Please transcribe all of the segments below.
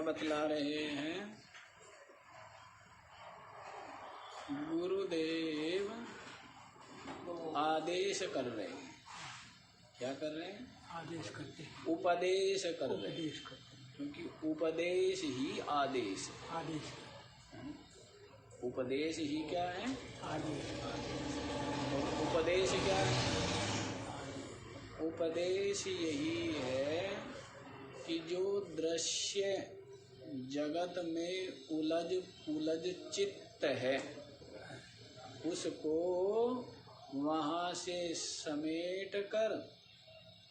बतला रहे हैं गुरुदेव आदेश कर रहे हैं। क्या कर रहे हैं? आदेश करते हैं, उपदेश कर रहे हैं, उपदेश करते हैं, क्योंकि उपदेश ही आदेश है। आदेश उपदेश ही क्या है? आदेश और उपदेश क्या है? उपदेश यही है कि जो दृश्य जगत में उलझ पुलझ चित्त है उसको वहाँ से समेट कर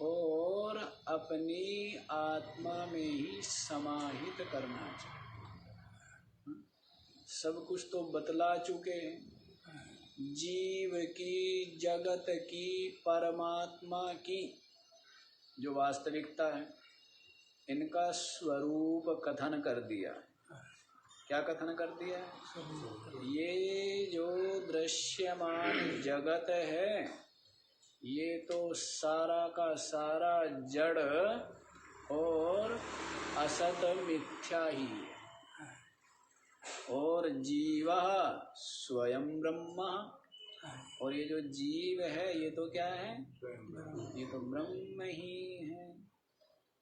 और अपनी आत्मा में ही समाहित करना चाहिए। सब कुछ तो बतला चुके हैं, जीव की, जगत की, परमात्मा की जो वास्तविकता है, इनका स्वरूप कथन कर दिया। क्या कथन कर दिया? ये जो दृश्यमान जगत है ये तो सारा का सारा जड़ और असत मिथ्या ही है, और जीवा स्वयं ब्रह्म, और ये जो जीव है ये तो क्या है? ये तो ब्रह्म ही है।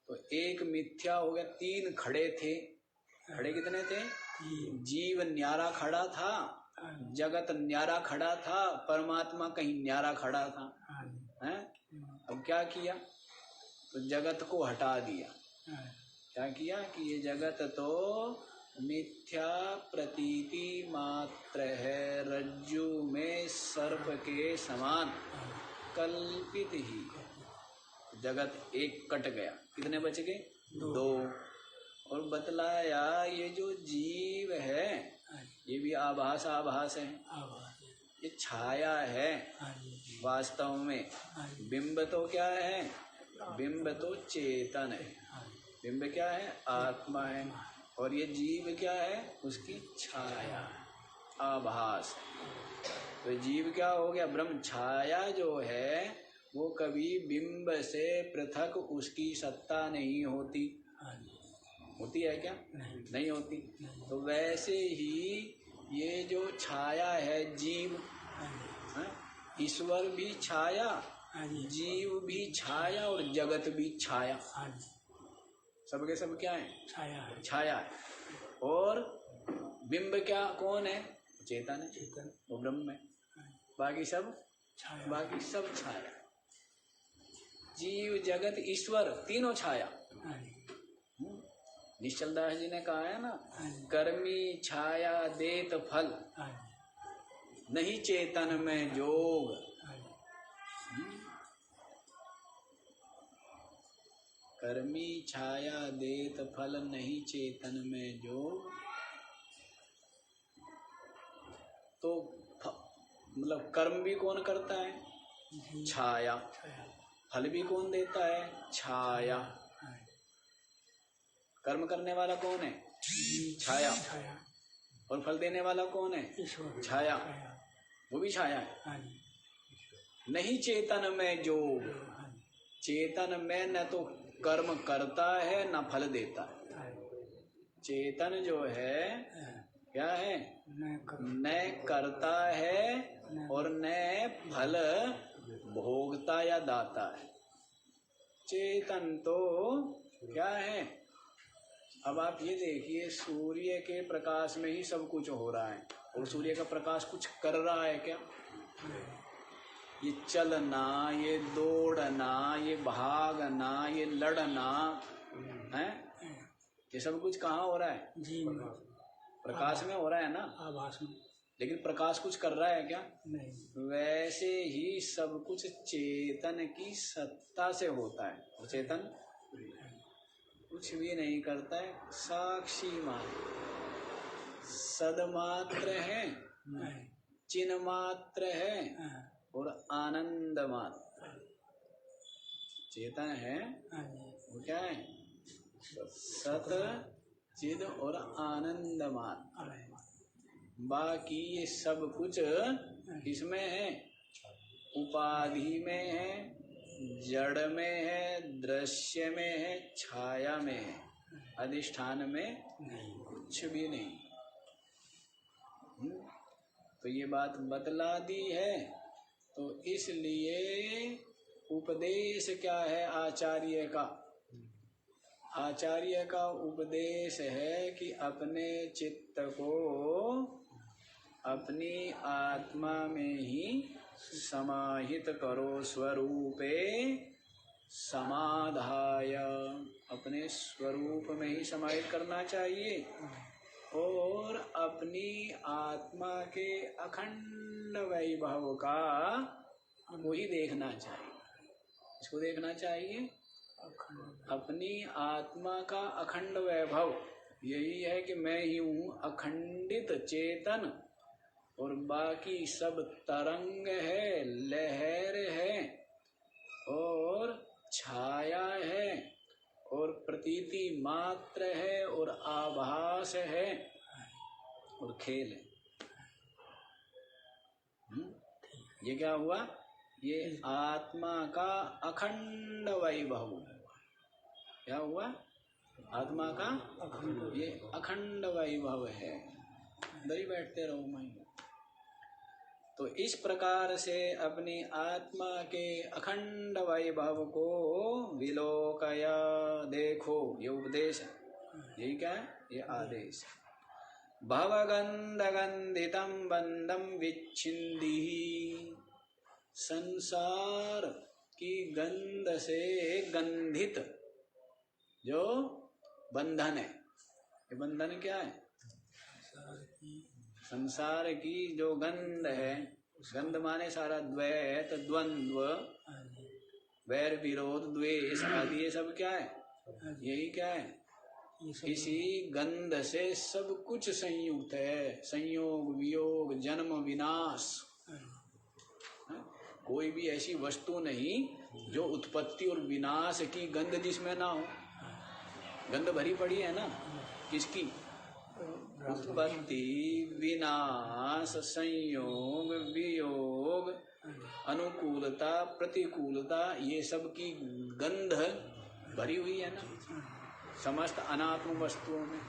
तो एक मिथ्या हो गया, तीन खड़े थे। खड़े कितने थे? जीव न्यारा खड़ा था, जगत न्यारा खड़ा था, परमात्मा कहीं न्यारा खड़ा था। हैं? अब क्या किया? तो जगत को हटा दिया। क्या किया कि ये जगत तो मिथ्या प्रतीति मात्र है, रज्जु में सर्प के समान कल्पित ही। जगत एक कट गया, कितने बच गए? दो। और बतलाया ये जो जीव है ये भी आभास आभास है, ये छाया है। वास्तव में बिंब तो क्या है? बिंब तो चेतन है। बिंब क्या है? आत्मा है। और ये जीव क्या है? उसकी छाया, आभास। तो जीव क्या हो गया? ब्रह्म। छाया जो है वो कभी बिंब से पृथक उसकी सत्ता नहीं होती। होती है क्या? नहीं होती। तो वैसे ही ये जो छाया है जीव, ईश्वर भी छाया, जीव भी छाया, और जगत भी छाया। सबके सब क्या है? छाया है। छाया है। और बिंब क्या, कौन है? चेतन है, चेतन, वो ब्रह्म है। बाकी सब छाया, बाकी सब छाया। जीव, जगत, ईश्वर तीनों छाया। निश्चल दास जी ने कहा है ना, कर्मी छाया देत फल, नहीं चेतन में जोग। कर्मी छाया देत फल, नहीं चेतन में जोग। तो मतलब कर्म भी कौन करता है? छाया। फल भी कौन देता है? छाया। कर्म करने वाला कौन है? छाया। और फल देने वाला कौन है? छाया। वो भी छाया है। नहीं चेतन में जोग। चेतन में न तो कर्म करता है न फल देता है। चेतन जो है क्या है? न करता है और न फल भोगता या दाता है। चेतन तो क्या है? अब आप ये देखिए, सूर्य के प्रकाश में ही सब कुछ हो रहा है, और सूर्य का प्रकाश कुछ कर रहा है क्या? ये चलना, ये दौड़ना, ये भागना, ये लड़ना है, ये सब कुछ कहाँ हो रहा है? जी, प्रकाश में हो रहा है ना, आभास में। लेकिन प्रकाश कुछ कर रहा है क्या? नहीं। वैसे ही सब कुछ चेतन की सत्ता से होता है, और चेतन कुछ भी नहीं करता है, साक्षी मात्र, सदमात्र है, चिन्ह मात्र है, और आनंद मात्र। चेतन है वो क्या है? सत, चिद और आनंद मात्र। बाकी ये सब कुछ किसमें है? उपाधि में है, जड़ में है, दृश्य में है, छाया में है, अधिष्ठान में कुछ भी नहीं। तो ये बात बतला दी है। तो इसलिए उपदेश क्या है आचार्य का? आचार्य का उपदेश है कि अपने चित्त को अपनी आत्मा में ही समाहित करो, स्वरूपे समाधाय, अपने स्वरूप में ही समाहित करना चाहिए और अपनी आत्मा के अखंड वैभव का वही देखना चाहिए। इसको देखना चाहिए अपनी आत्मा का अखंड वैभव। यही है कि मैं ही हूँ अखंडित चेतन और बाकी सब तरंग है, लहर है और छाया है और प्रतीति मात्र है और आभास है और खेल है। ये क्या हुआ? ये आत्मा का अखंड वैभव। क्या हुआ? आत्मा का ये अखंड वैभव है। अंदर ही बैठते रहो मैं। तो इस प्रकार से अपनी आत्मा के अखंड वैभव को विलोकया, देखो। ये उपदेश है। यही क्या है? ये आदेश। भवगंधगंधितम बंधम विच्छिन्दी, संसार की गंध से गंधित जो बंधन है। ये बंधन क्या है? संसार की जो गंध है, गंध माने सारा द्वैत, द्वंद्व, वैर, विरोध, द्वेष आदि, ये सब क्या है? यही क्या है? इसी गंध से सब कुछ संयुक्त है। संयोग, वियोग, जन्म, विनाश। कोई भी ऐसी वस्तु नहीं जो उत्पत्ति और विनाश की गंध जिसमें ना हो। गंध भरी पड़ी है ना किसकी? उत्पत्ति, विनाश, संयोग, वियोग, अनुकूलता, प्रतिकूलता, ये सब की गंध भरी हुई है ना समस्त अनात्म वस्तुओं में।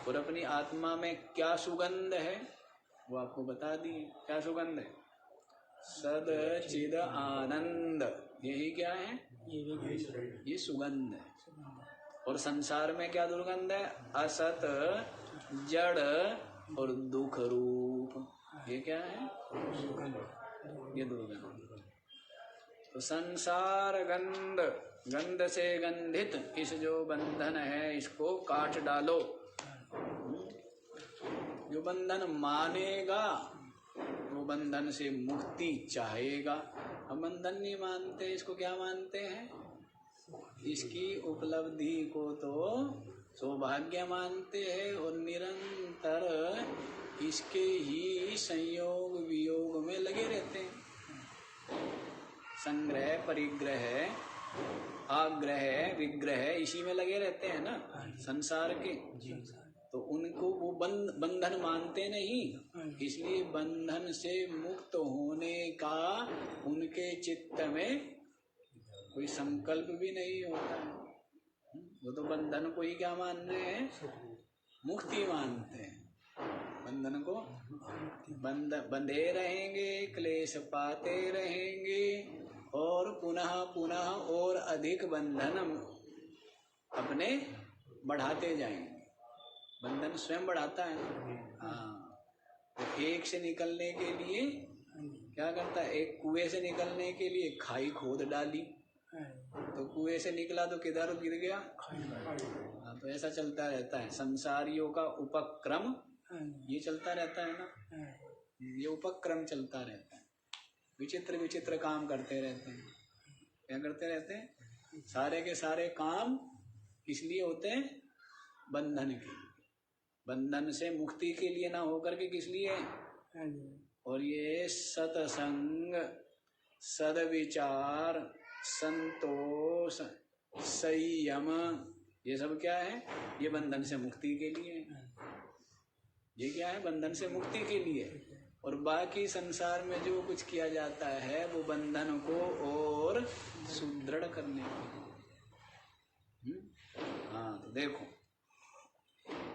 और अपनी आत्मा में क्या सुगंध है वो आपको बता दी। क्या सुगंध है? सद चिद आनंद। यही क्या है? ये सुगंध है। और संसार में क्या दुर्गंध है? असत, जड़ और दुख रूप। ये क्या है? ये दुर्गंध। तो संसार गंध, गंध से गंधित इस जो बंधन है इसको काट डालो। जो बंधन मानेगा वो बंधन से मुक्ति चाहेगा। हम बंधन नहीं मानते, इसको क्या मानते हैं? इसकी उपलब्धि को तो सौभाग्य मानते हैं और निरंतर इसके ही संयोग वियोग में लगे रहते हैं। संग्रह, परिग्रह, आग्रह, विग्रह, इसी में लगे रहते हैं ना संसार के। तो उनको वो बंधन मानते नहीं, इसलिए बंधन से मुक्त होने का उनके चित्त में कोई संकल्प भी नहीं होता है। वो तो बंधन को ही क्या मान रहे हैं? मुक्ति मानते हैं। बंधन को बंधे रहेंगे, क्लेश पाते रहेंगे और पुनः पुनः और अधिक बंधन अपने बढ़ाते जाएंगे। बंधन स्वयं बढ़ाता है ना। हाँ, तो एक से निकलने के लिए क्या करता है? एक कुएं से निकलने के लिए खाई खोद डाली, तो कुएं से निकला तो किधर गिर गया? हाँ, तो ऐसा चलता रहता है संसारियों का उपक्रम। ये चलता रहता है ना, ये उपक्रम चलता रहता है। विचित्र विचित्र काम करते रहते हैं। क्या करते रहते हैं? सारे के सारे काम किस लिए होते हैं? बंधन के लिए, बंधन से मुक्ति के लिए ना होकर के किस लिए? और ये सत्संग, सद्विचार, संतोष, संयम, ये सब क्या है? ये बंधन से मुक्ति के लिए। ये क्या है? बंधन से मुक्ति के लिए। और बाकी संसार में जो कुछ किया जाता है वो बंधन को और सुदृढ़ करने के लिए। हाँ, तो देखो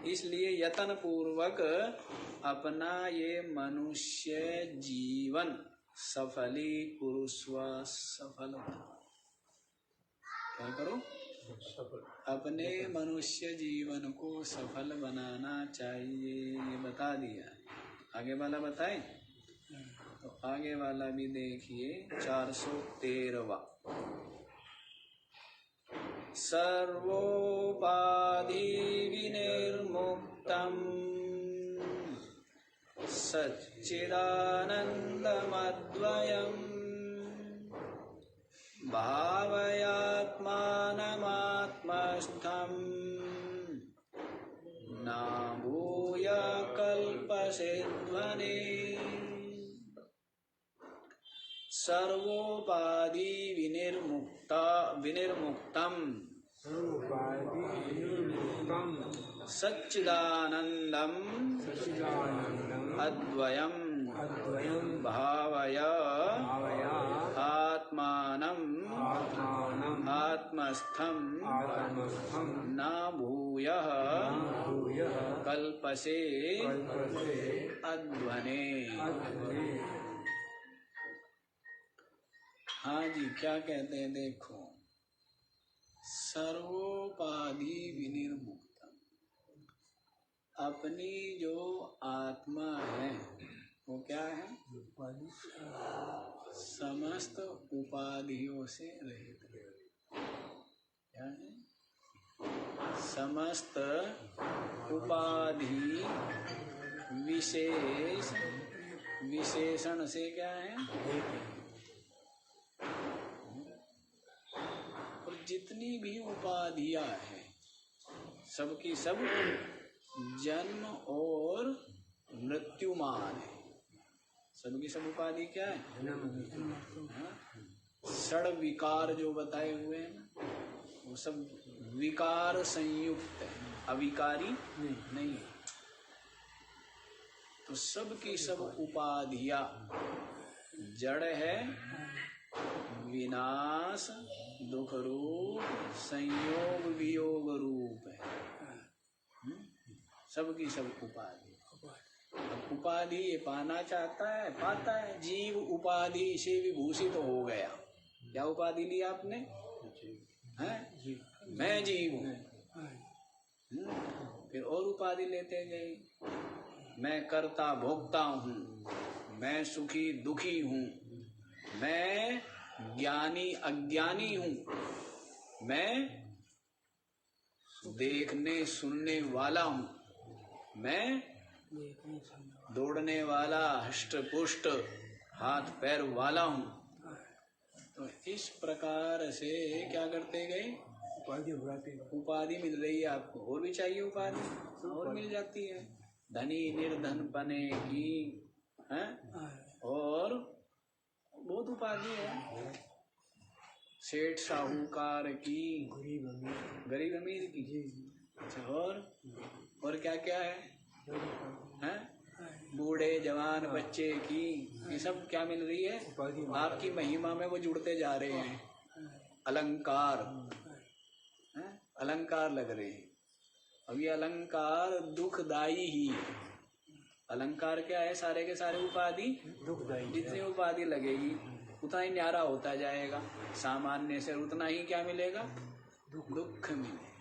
इसलिए यत्न पूर्वक अपना ये मनुष्य जीवन सफली कुरुस्व, सफल बनो। क्या करो? अपने मनुष्य जीवन को सफल बनाना चाहिए, ये बता दिया। आगे वाला बताए तो आगे वाला भी देखिए 413वां। सर्वोपाधि विनिर्मुक्तम् सच्चिदानन्दमद्वयम् भावयात्मानमात्मस्थम् न भूय कल्पसिध्वने। सर्वोपाधि विनिर्मुक्तम् सच्चिदानन्दम् अद्वयम् भावय आत्मानम् आत्मस्थम् न भूयः कल्पसे अध्वने। हाँ जी, क्या कहते हैं देखो, सर्वोपाधि विनिर्मुक्तम्, अपनी जो आत्मा है वो क्या है? समस्त उपाधियों से रहित। क्या है? समस्त उपाधि विशेषण से क्या है? और जितनी भी उपाधियां हैं सबकी सब जन्म और मृत्युमान है। सबकी सब उपाधि क्या है? षड विकार जो बताए हुए हैं ना, वो सब विकार संयुक्त है, अविकारी नहीं है। तो सबकी सब उपाधियां जड़ है, विनाश दुख रूप, संयोग वियोग रूप है। सबकी सब उपाधि। अब उपाधि ये पाना चाहता है, पाता है। जीव उपाधि से विभूषित तो हो गया। क्या उपाधि लिया आपने? हैं? मैं जीव हूँ। फिर और उपाधि लेते गए, मैं कर्ता भोक्ता हूँ, मैं सुखी दुखी हूँ, मैं ज्ञानी अज्ञानी हूँ, मैं देखने सुनने वाला हूँ, मैं दौड़ने वाला हष्ट पुष्ट हाथ पैर वाला हूँ। तो इस प्रकार से क्या करते गए? उपाधि मिल रही है आपको, और भी चाहिए उपाधि, और मिल जाती है। धनी निर्धन पने की है, और बहुत उपाधि है। सेठ साहूकार की, गरीब अमीर की। अच्छा, और क्या क्या है? हैं? बूढ़े जवान बच्चे की। ये सब क्या मिल रही है? आपकी महिमा में वो जुड़ते जा रहे हैं। अलंकार, अलंकार लग रहे हैं। अब ये अलंकार दुखदाई ही है। अलंकार क्या है? सारे के सारे उपाधि दुखदाई। जितनी उपाधि लगेगी उतना ही न्यारा होता जाएगा। सामान्य से उतना ही क्या मिलेगा? दुख मिलेगा।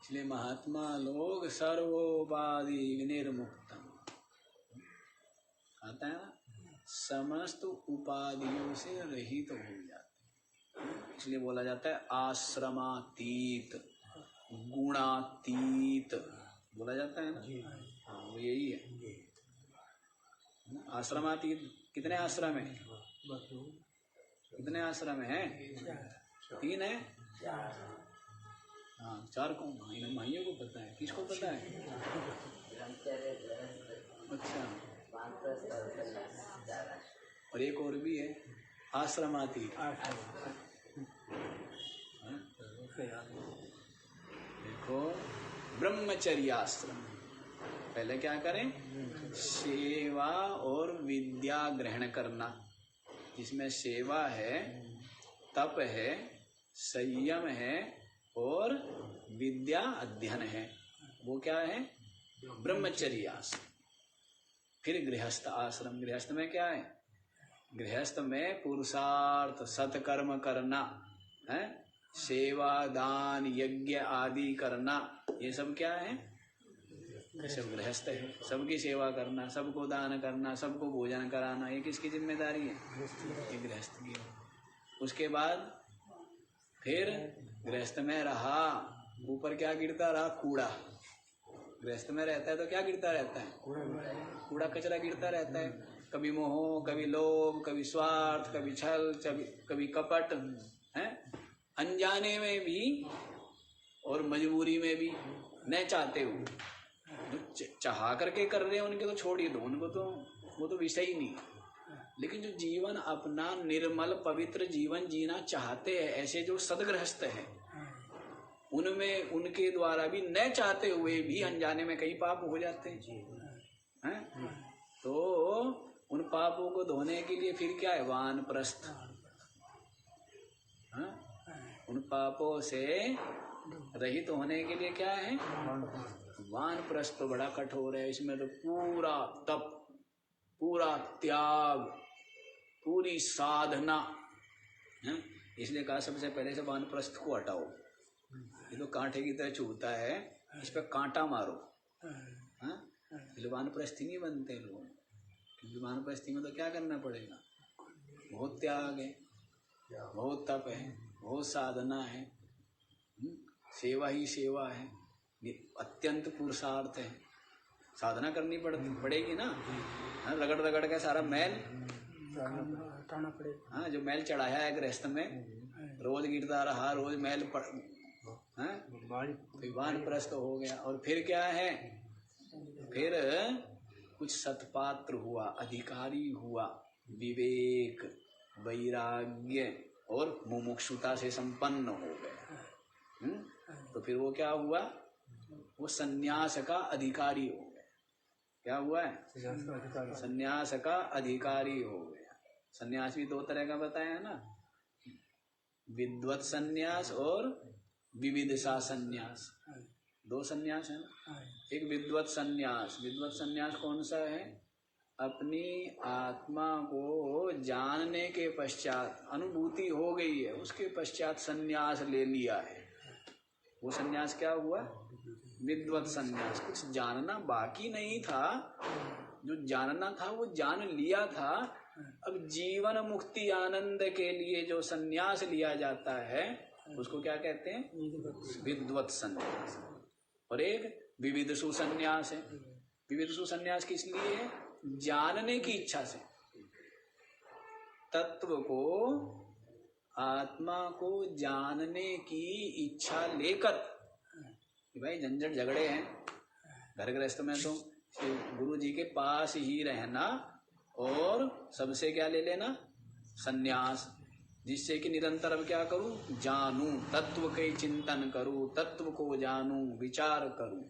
इसलिए महात्मा लोग सर्वोपाधि विनिर्मुक्तम, आता है ना, समस्त उपाधियों से रहित हो जाते। इसलिए बोला जाता है आश्रमातीत, गुणातीत बोला जाता है ना। हाँ, वो यही है आश्रमातीत। कितने आश्रम है? कितने आश्रम है? 3 है। हाँ, 4 कौन? इन माइयों को पता है। किसको पता है? अच्छा, और एक और भी है आश्रमातीत। देखो, ब्रह्मचर्याश्रम। पहले क्या करें? सेवा और विद्या ग्रहण करना, जिसमें सेवा है, तप है, संयम है और विद्या अध्ययन है, वो क्या है? ब्रह्मचर्य आश्रम। फिर गृहस्थ आश्रम, गृहस्थ में क्या है? गृहस्थ में पुरुषार्थ सत्कर्म करना है, सेवा दान यज्ञ आदि करना, ये सब क्या है? ये सब गृहस्थ है। सबकी सेवा करना, सबको दान करना, सबको भोजन कराना, ये किसकी जिम्मेदारी है? ये गृहस्थ की। उसके बाद फिर गृहस्थ में रहा, ऊपर क्या गिरता रहा? कूड़ा। गृहस्थ में रहता है तो क्या गिरता रहता है? कूड़ा कचरा गिरता रहता है। कभी मोह, कभी लोभ, कभी स्वार्थ, कभी छल, कभी कपट है, अनजाने में भी और मजबूरी में भी, न चाहते हुए। जो चाह करके कर रहे हैं उनके तो छोड़िए दो, उनको तो वो तो विषय ही नहीं। लेकिन जो जीवन अपना निर्मल पवित्र जीवन जीना चाहते हैं, ऐसे जो सदगृहस्थ है, उनमें उनके द्वारा भी न चाहते हुए भी अनजाने में कई पाप हो जाते हैं। तो उन पापों को धोने के लिए फिर क्या है? वानप्रस्थ। उन पापों से रहित होने के लिए क्या है? वानप्रस्थ। तो बड़ा कठोर है, इसमें तो पूरा तप, पूरा त्याग, पूरी साधना है। इसलिए कहा सबसे पहले से वानप्रस्थ को हटाओ। ये तो कांटे की तरह चुभता है, इस पर कांटा मारो। वानप्रस्थी नहीं बनते लोग, क्योंकि वानप्रस्थी में तो क्या करना पड़ेगा? बहुत त्याग है, बहुत तप है, बहुत साधना है, सेवा ही सेवा है, अत्यंत पुरुषार्थ है। साधना करनी पड़ेगी ना। रगड़ रगड़ के सारा मैल हटाना पड़ेगा। हाँ, जो मैल चढ़ाया है गृहस्थ में, रोज गिरता रहा, रोज मैल वानप्रस्थ हो गया। और फिर क्या है? फिर कुछ सत्पात्र हुआ, अधिकारी हुआ, विवेक, वैराग्य और मुमुक्षुता से संपन्न हो गया। तो फिर वो क्या हुआ? वो सन्यास का अधिकारी हो गया। क्या हुआ है? सन्यास का अधिकारी हो गया। सन्यास भी दो तरह का बताया ना, विद्वत सन्यास और विविदिशा सन्यास। दो सन्यास है ना। एक विद्वत सन्यास। विद्वत सन्यास कौन सा है? अपनी आत्मा को जानने के पश्चात, अनुभूति हो गई है, उसके पश्चात सन्यास ले लिया है, वो सन्यास क्या हुआ? विद्वत सन्यास। कुछ जानना बाकी नहीं था, जो जानना था वो जान लिया था। अब जीवन मुक्ति आनंद के लिए जो सन्यास लिया जाता है उसको क्या कहते हैं? विद्वत सन्यास। और एक विविधसु सन्यास है। विविधसु सन्यास किस लिए है? जानने की इच्छा से, तत्व को, आत्मा को जानने की इच्छा लेकर। भाई झंझट झगड़े हैं घर गृहस्थ में, तो गुरु जी के पास ही रहना और सबसे क्या ले लेना? सन्यास। जिससे कि निरंतर अब क्या करूं? जानूं, तत्व के चिंतन करूं, तत्व को जानूं, विचार करूं,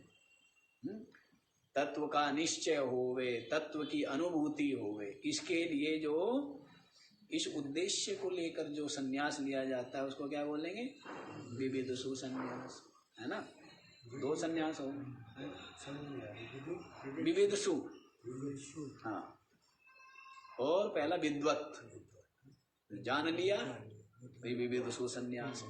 तत्व का निश्चय होवे, तत्व की अनुभूति होवे। इसके लिए जो इस उद्देश्य को लेकर जो सन्यास लिया जाता है उसको क्या बोलेंगे? विविधसु सन्यास, है ना। दो सन्यास हो, विविधसु, हाँ, और पहला विद्वत, जान लिया, विविधसु सन्यास।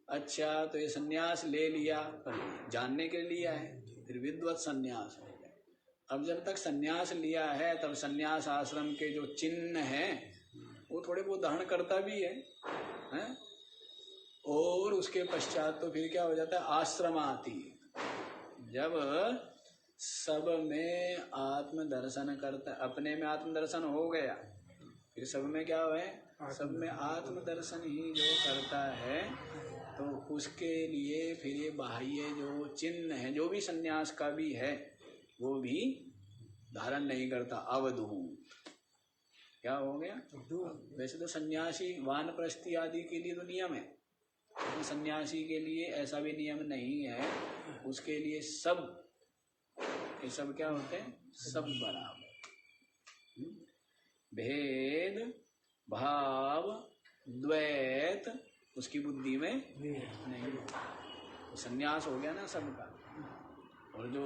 अच्छा, तो ये सन्यास ले लिया, पर जानने के लिए लिया है, फिर विद्वत सन्यास हो गया। अब जब तक सन्यास लिया है तब सन्यास आश्रम के जो चिन्ह हैं वो थोड़े बहुत धारण करता भी है? और उसके पश्चात तो फिर क्या हो जाता है? आश्रम आती। जब सब में आत्म दर्शन करता, अपने में आत्म दर्शन हो गया, फिर सब में क्या है? सब में आत्म दर्शन ही जो करता है, तो उसके लिए फिर ये बाह्य जो चिन्ह है, जो भी सन्यास का भी है, वो भी धारण नहीं करता। अवधूत क्या हो गया? वैसे तो सन्यासी वानप्रस्थी आदि के लिए तो नियम है, सन्यासी के लिए ऐसा भी नियम नहीं है। उसके लिए सब, ये सब क्या होते हैं? सब बराबर। भेद भाव द्वैत उसकी बुद्धि में नहीं। तो संन्यास हो गया ना सबका। और जो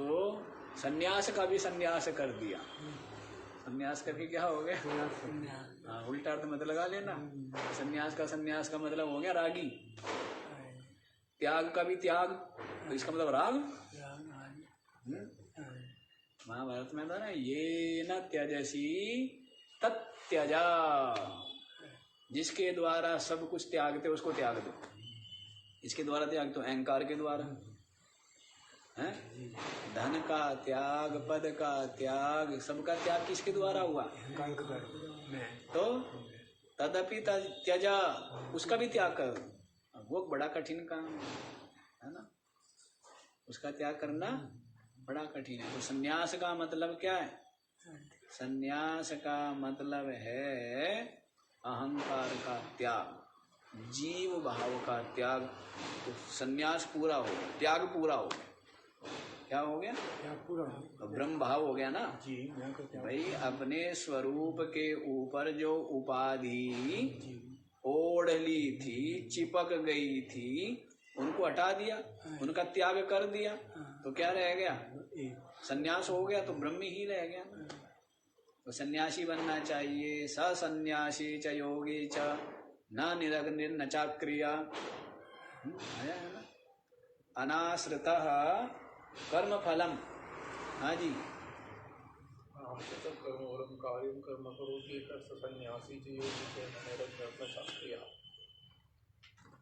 संन्यास का भी संन्यास कर दिया, संन्यास का भी क्या हो गया? हाँ, उल्टा अर्थ मत लगा लेना। संन्यास का मतलब हो गया रागी। त्याग का भी त्याग, तो इसका मतलब राग। महाभारत में था ना, ये न त्यजसी तत्यजा, जिसके द्वारा सब कुछ त्यागते उसको त्याग दो। इसके द्वारा त्याग तो अहंकार के द्वारा है। धन का त्याग, पद का त्याग, सबका त्याग किसके द्वारा हुआ? तो तदपि त्यजा, उसका भी त्याग करो। वो बड़ा कठिन काम है ना, उसका त्याग करना बड़ा कठिन है। तो संन्यास का मतलब क्या है? संन्यास का मतलब है अहंकार का त्याग, जीव भाव का त्याग। तो संन्यास पूरा हो गया, त्याग पूरा हो गया। क्या हो गया? तो ब्रह्म भाव हो गया ना जी। भाई अपने स्वरूप के ऊपर जो उपाधि ओढ़ ली थी, चिपक गई थी, उनको हटा दिया, उनका त्याग कर दिया, तो क्या रह गया? संन्यास हो गया, तो ब्रह्म ही रह गया ना। तो सन्यासी बनना चाहिए। स सन्यासी च योगी च न निरग्निर्न चाक्रिया। आया है ना? अनाश्रितः कर्म फलम। हाँ जी,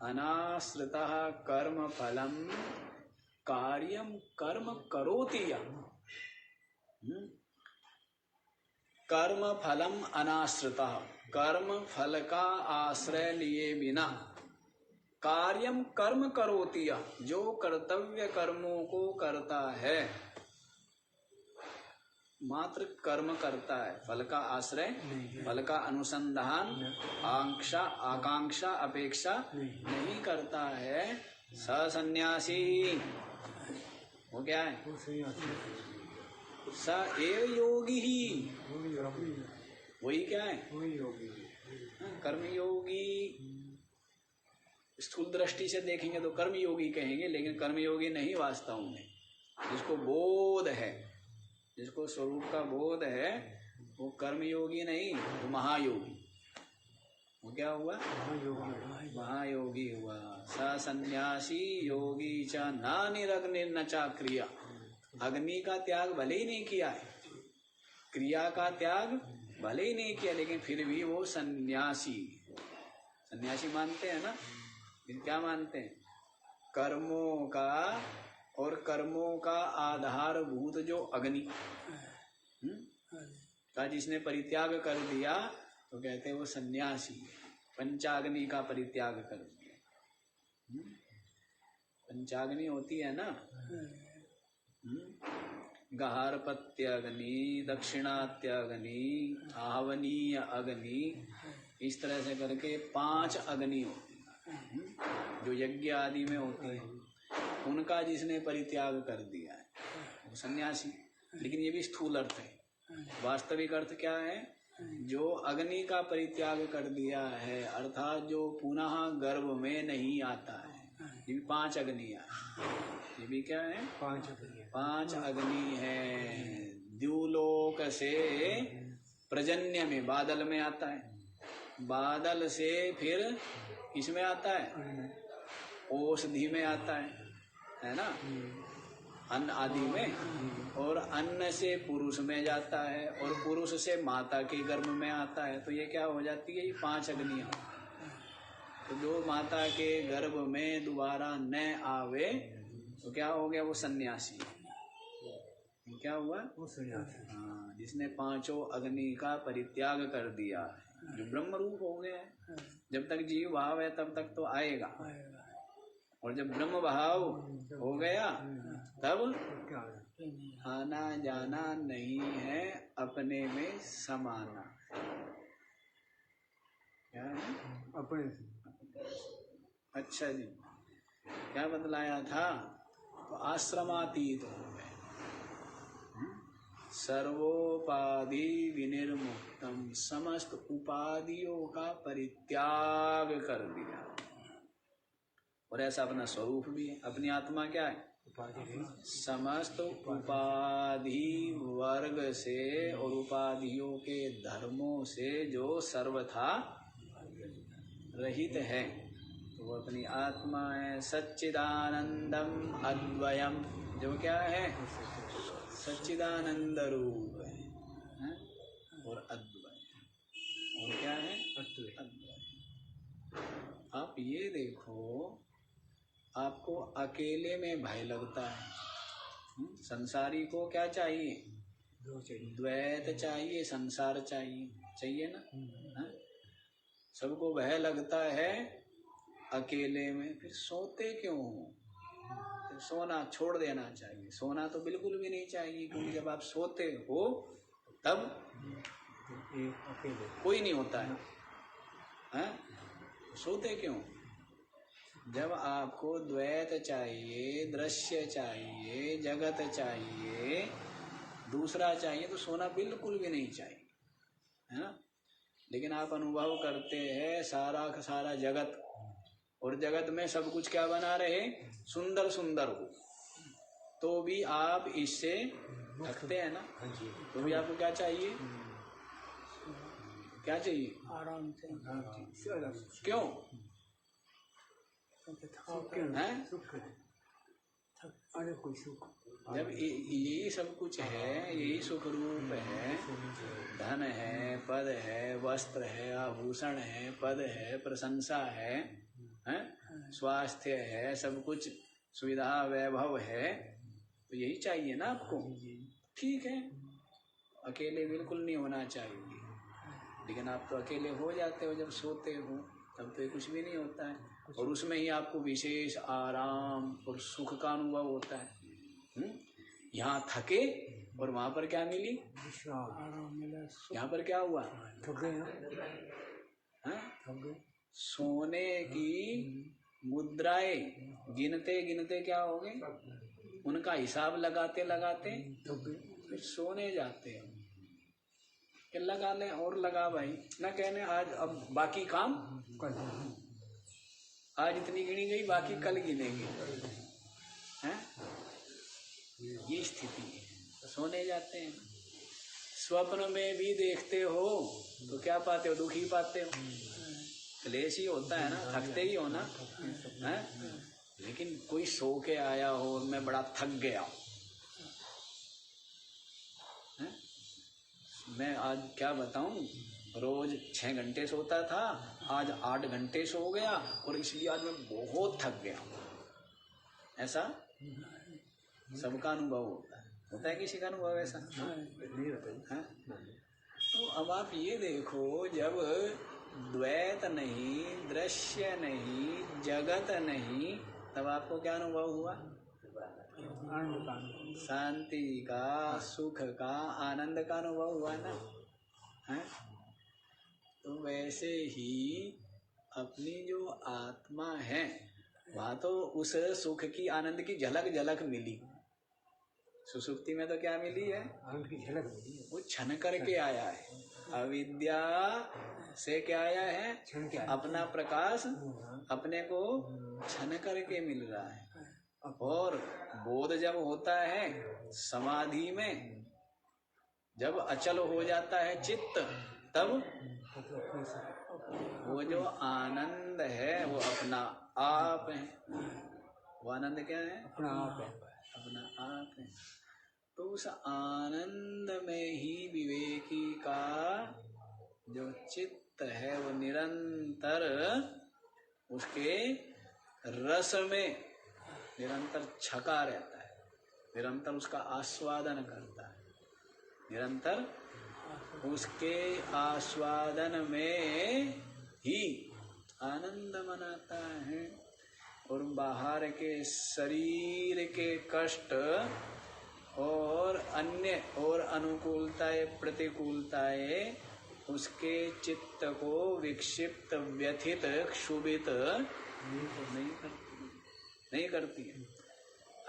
अनाश्रितः कर्म फलम कार्यम कर्म करोति यः। कर्म फलम अनाश्रितः, कर्म फल का आश्रय लिए बिना कार्यम कर्म करोति यः, जो कर्तव्य कर्मों को करता है, मात्र कर्म करता है, फल का आश्रय, फल का अनुसंधान, आकांक्षा अपेक्षा नहीं करता है। सन्यासी वो क्या है? स एव योगी ही, वही क्या है? कर्मयोगी। स्थूल दृष्टि से देखेंगे तो कर्मयोगी कहेंगे, लेकिन कर्मयोगी नहीं वास्तव में। जिसको बोध है, जिसको स्वरूप का बोध है, वो कर्मयोगी नहीं, वो महायोगी। वो क्या हुआ? महायोगी हुआ। स सन्यासी योगी च न निरग्निर्न चाक्रिया। अग्नि का त्याग भले ही नहीं किया है, क्रिया का त्याग भले ही नहीं किया, लेकिन फिर भी वो सन्यासी। सन्यासी मानते हैं ना? फिर क्या मानते हैं? कर्मों का और कर्मों का आधारभूत जो अग्नि का जिसने परित्याग कर दिया, तो कहते हैं वो सन्यासी। पंचाग्नि का परित्याग कर दिया। पंचाग्नि होती है ना, गहारपत्याग्नि, दक्षिणात्याग्नि, आहवनीय अग्नि, इस तरह से करके 5 अग्नि होती है जो यज्ञ आदि में होती है। उनका जिसने परित्याग कर दिया है वो सन्यासी। लेकिन ये भी स्थूल अर्थ है। वास्तविक अर्थ क्या है? जो अग्नि का परित्याग कर दिया है, अर्थात जो पुनः गर्भ में नहीं आता है। ये भी 5 अग्नियां, ये भी क्या है? 5 अग्नि है। द्युलोक से प्रजन्य में, बादल में आता है, बादल से फिर किसमें आता है? औषधि में आता है ना, अन्न आदि में। और अन्न से पुरुष में जाता है, और पुरुष से माता के गर्भ में आता है। तो ये क्या हो जाती है? ये 5 अग्नियां। तो जो माता के गर्भ में दोबारा न आवे तो क्या हो गया? वो सन्यासी। क्या हुआ? वो सन्यासी। हाँ, जिसने 5 अग्नि का परित्याग कर दिया है, जो ब्रह्म रूप हो गया है। जब तक जीव भाव है तब तक तो आएगा, और जब ब्रह्म भाव हो गया तब आना जाना नहीं है, अपने में समाना। क्या है? अपने से। अच्छा जी, क्या बतलाया था? तो आश्रमातीत हो गए, सर्वोपाधि विनिर्मुक्तम, समस्त उपाधियों का परित्याग कर दिया। और ऐसा अपना स्वरूप भी है। अपनी आत्मा क्या है? समस्त उपाधि वर्ग से और उपाधियों के धर्मों से जो सर्वथा रहित है, तो वो अपनी आत्मा है। सच्चिदानंदम अद्वयम, जो क्या है? सच्चिदानंद रूप है और अद्वय। और क्या है? अद्वय। आप ये देखो, आपको अकेले में भय लगता है। संसारी को क्या चाहिए? द्वैत चाहिए, संसार चाहिए, चाहिए ना? सबको भय लगता है अकेले में, फिर सोते क्यों हो? फिर सोना छोड़ देना चाहिए। सोना तो बिल्कुल भी नहीं चाहिए, क्योंकि जब आप सोते हो तब कोई नहीं होता है। सोते क्यों? जब आपको द्वैत चाहिए, दृश्य चाहिए, जगत चाहिए, दूसरा चाहिए, तो सोना बिल्कुल भी नहीं चाहिए, है ना? लेकिन आप अनुभव करते हैं सारा का सारा जगत, और जगत में सब कुछ क्या बना रहे? सुंदर सुंदर हो, तो भी आप इससे थकते हैं ना? तो भी आपको क्या चाहिए? क्या चाहिए? आराम से। क्यों है? अरे कोई सुख, जब यही सब कुछ है, यही सुख रूप है, धन है, पद है, वस्त्र है, आभूषण है, पद है, प्रशंसा है, स्वास्थ्य है, सब कुछ सुविधा वैभव है, तो यही चाहिए ना आपको? ठीक है, अकेले बिल्कुल नहीं होना चाहिए, लेकिन आप तो अकेले हो जाते हो जब सोते हो, तब तो कुछ भी नहीं होता है, और उसमें ही आपको विशेष आराम और सुख का अनुभव होता है। यहाँ थके और वहां पर क्या मिली? आराम मिला। यहाँ पर क्या हुआ? थक गए। सोने की मुद्राएं गिनते गिनते क्या हो गए? उनका हिसाब लगाते लगाते फिर सोने जाते हैं। कि लगा ले और लगा भाई, ना कहने आज अब बाकी काम आज इतनी गिनी गई, बाकी कल गिनेंगे, हैं? ये स्थिति है, सोने जाते हैं। स्वप्न में भी देखते हो तो क्या पाते हो? दुखी पाते हो, क्लेश ही होता है ना, थकते ही हो ना, हैं? लेकिन कोई सो के आया हो, मैं बड़ा थक गया, हैं? मैं आज क्या बताऊं, रोज 6 घंटे सोता था, आज 8 घंटे सो गया, और इसलिए आज मैं बहुत थक गया। ऐसा सबका अनुभव होता है किसी का अनुभव ऐसा नहीं होता है? तो अब आप ये देखो, जब द्वैत नहीं, दृश्य नहीं, जगत नहीं, तब आपको क्या अनुभव हुआ? शांति का, सुख का, आनंद का अनुभव हुआ ना, है? तो वैसे ही अपनी जो आत्मा है, वहाँ तो उस सुख की, आनंद की झलक झलक मिली। सुसुप्ति में तो क्या मिली है? आनंद की झलक मिली, वो छन करके आया है। अविद्या से क्या आया है? अपना प्रकाश अपने को छन करके मिल रहा है। और बोध जब होता है समाधि में, जब अचल हो जाता है चित्त, तब वो जो आनंद है वो अपना आप है। वो आनंद क्या है? अपना आप है, अपना आप है। तो उस आनंद में ही विवेकी का जो चित्त है वो निरंतर उसके रस में निरंतर छका रहता है, निरंतर उसका आस्वादन करता है, निरंतर उसके आस्वादन में ही आनंद मनाता है। और बाहर के शरीर के कष्ट और अन्य और अनुकूलताएं प्रतिकूलताएं उसके चित्त को विक्षिप्त, व्यथित, क्षुभित नहीं करती है।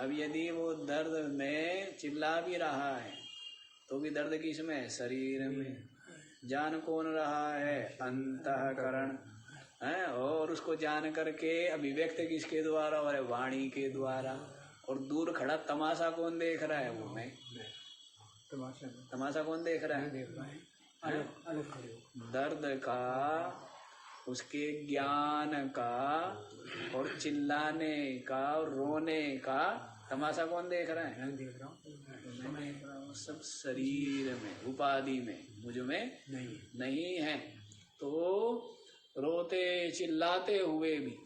अब यदि वो दर्द में चिल्ला भी रहा है तो भी दर्द किसमें है? शरीर में। जान कौन रहा है? अंतःकरण। है, और उसको जान करके अभिव्यक्त किसके द्वारा, और वाणी के द्वारा। और दूर खड़ा तमाशा कौन देख रहा है, वो मैं। तमाशा कौन देख रहा है? अलग खड़े हो। दर्द का, उसके ज्ञान का, और चिल्लाने का और रोने का तमाशा कौन देख रहा है? मैं देख रहा हूँ। मैं देख रहा हूँ। सब शरीर में, उपाधि में, मुझ में नहीं है। तो रोते चिल्लाते हुए भी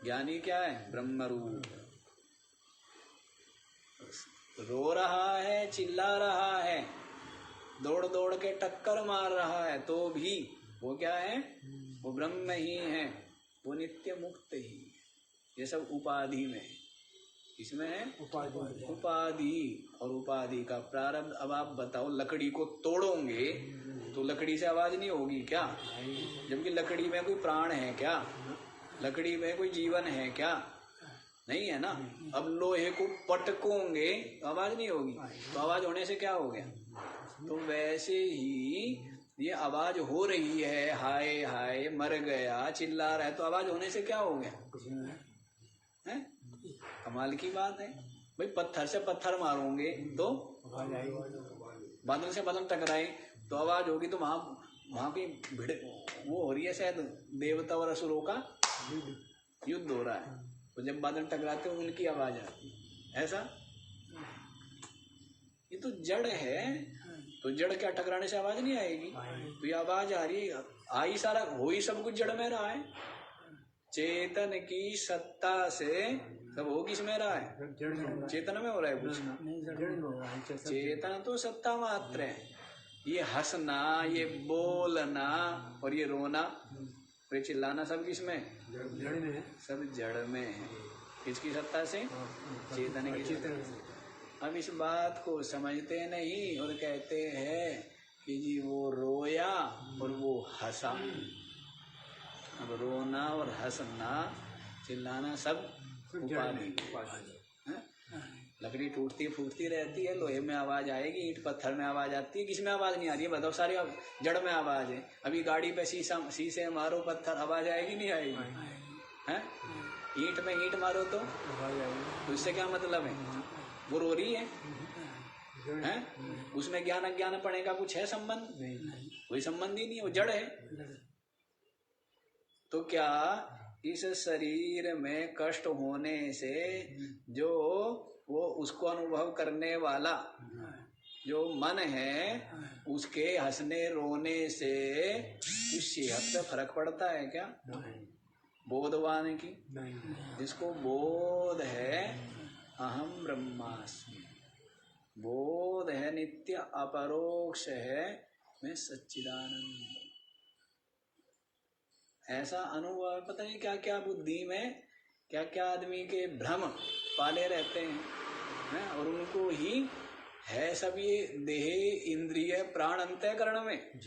ज्ञानी क्या है? ब्रह्म रूप। रो रहा है, चिल्ला रहा है, दौड़ दौड़ के टक्कर मार रहा है, तो भी वो क्या है? वो ब्रह्म ही है, वो नित्य मुक्त ही है। ये सब उपाधि में, इसमें है उपाधि। और उपाधि का प्रारब्ध। अब आप बताओ, लकड़ी को तोड़ोगे तो लकड़ी से आवाज नहीं होगी क्या? जबकि लकड़ी में कोई प्राण है क्या? लकड़ी में कोई जीवन है क्या? नहीं है ना। अब लोहे को पटकोगे तो आवाज नहीं होगी, तो आवाज होने से क्या हो गया? तो वैसे ही ये आवाज हो रही है, हाय हाय, मर गया, चिल्ला रहा है, तो आवाज होने से क्या हो गया? है? कमाल की बात है भाई। पत्थर से पत्थर मारोगे तो बादल से बादल टकराए तो आवाज होगी। तो वहां की भिड़ वो हो रही है, शायद देवता और असुरों का युद्ध हो रहा है। तो जब बादल टकराते हैं उनकी आवाज आती है। ऐसा ये तो जड़ है, तो जड़ क्या टकराने से आवाज नहीं आएगी? तो ये आवाज आ रही है, आई सारा हो ही सब कुछ जड़ में रहा है। चेतन की सत्ता से सब हो किस में रहा है? चेतन में हो रहा है कुछ? चेतन तो सत्ता मात्र है। ये हंसना, ये बोलना और ये रोना और ये चिल्लाना सब किस में? जड़ में है। सब जड़ में है। किसकी सत्ता से? चेतन की सत्ता से। हम इस बात को समझते नहीं और कहते हैं कि जी वो रोया और वो हंसा। अब रोना और हंसना, चिल्लाना सब उपाधि। लकड़ी टूटती फूटती रहती है, लोहे में आवाज आएगी, ईंट पत्थर में आवाज आती है, किसमें आवाज नहीं आ रही है? बताओ, सारी जड़ में आवाज है। अभी गाड़ी पे शीशे मारो पत्थर, आवाज आएगी नहीं आएगी? हैं? ईंट में ईंट मारो तो इससे क्या मतलब है? वो रो रही है, हैं? उसमें ज्ञान अज्ञान पड़े का कुछ है संबंध? कोई संबंध ही नहीं है, वो जड़ है। तो क्या इस शरीर में कष्ट होने से जो वो उसको अनुभव करने वाला जो मन है, उसके हंसने रोने से उस सेहत पे फर्क पड़ता है क्या? बोधवान की, जिसको बोध है अहम ब्रह्मास्मि, बोध है नित्य अपरोक्ष है मैं सच्चिदानंद, ऐसा अनुभव। पता नहीं क्या क्या बुद्धि में क्या क्या आदमी के भ्रम पाले रहते हैं, और उनको ही है सब ये देह इंद्रिय प्राण अंतःकरण में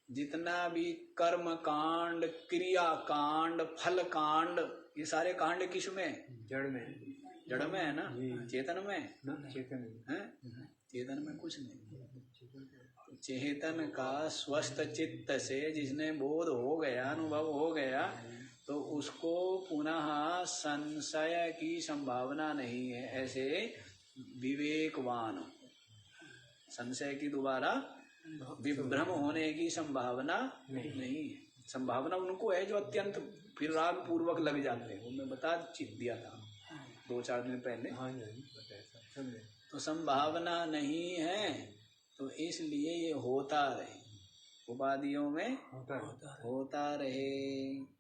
जितना भी कर्म कांड, क्रिया कांड, फल कांड, ये सारे कांड किस में? जड़ में। जड़ में है ना? चेतन में है? चेतन में कुछ नहीं। चेतन का स्वस्थ चित्त से जिसने बोध हो गया, अनुभव हो गया, तो उसको पुनः संशय की संभावना नहीं है। ऐसे विवेकवान, संशय की दोबारा विभ्रम होने की संभावना नहीं है। संभावना उनको है जो अत्यंत फिर राग पूर्वक लग जाते हैं। वो मैं बता दिया था 2-4 दिन पहले। तो संभावना नहीं है, तो इसलिए ये होता रहे, उपाधियों में होता रहे,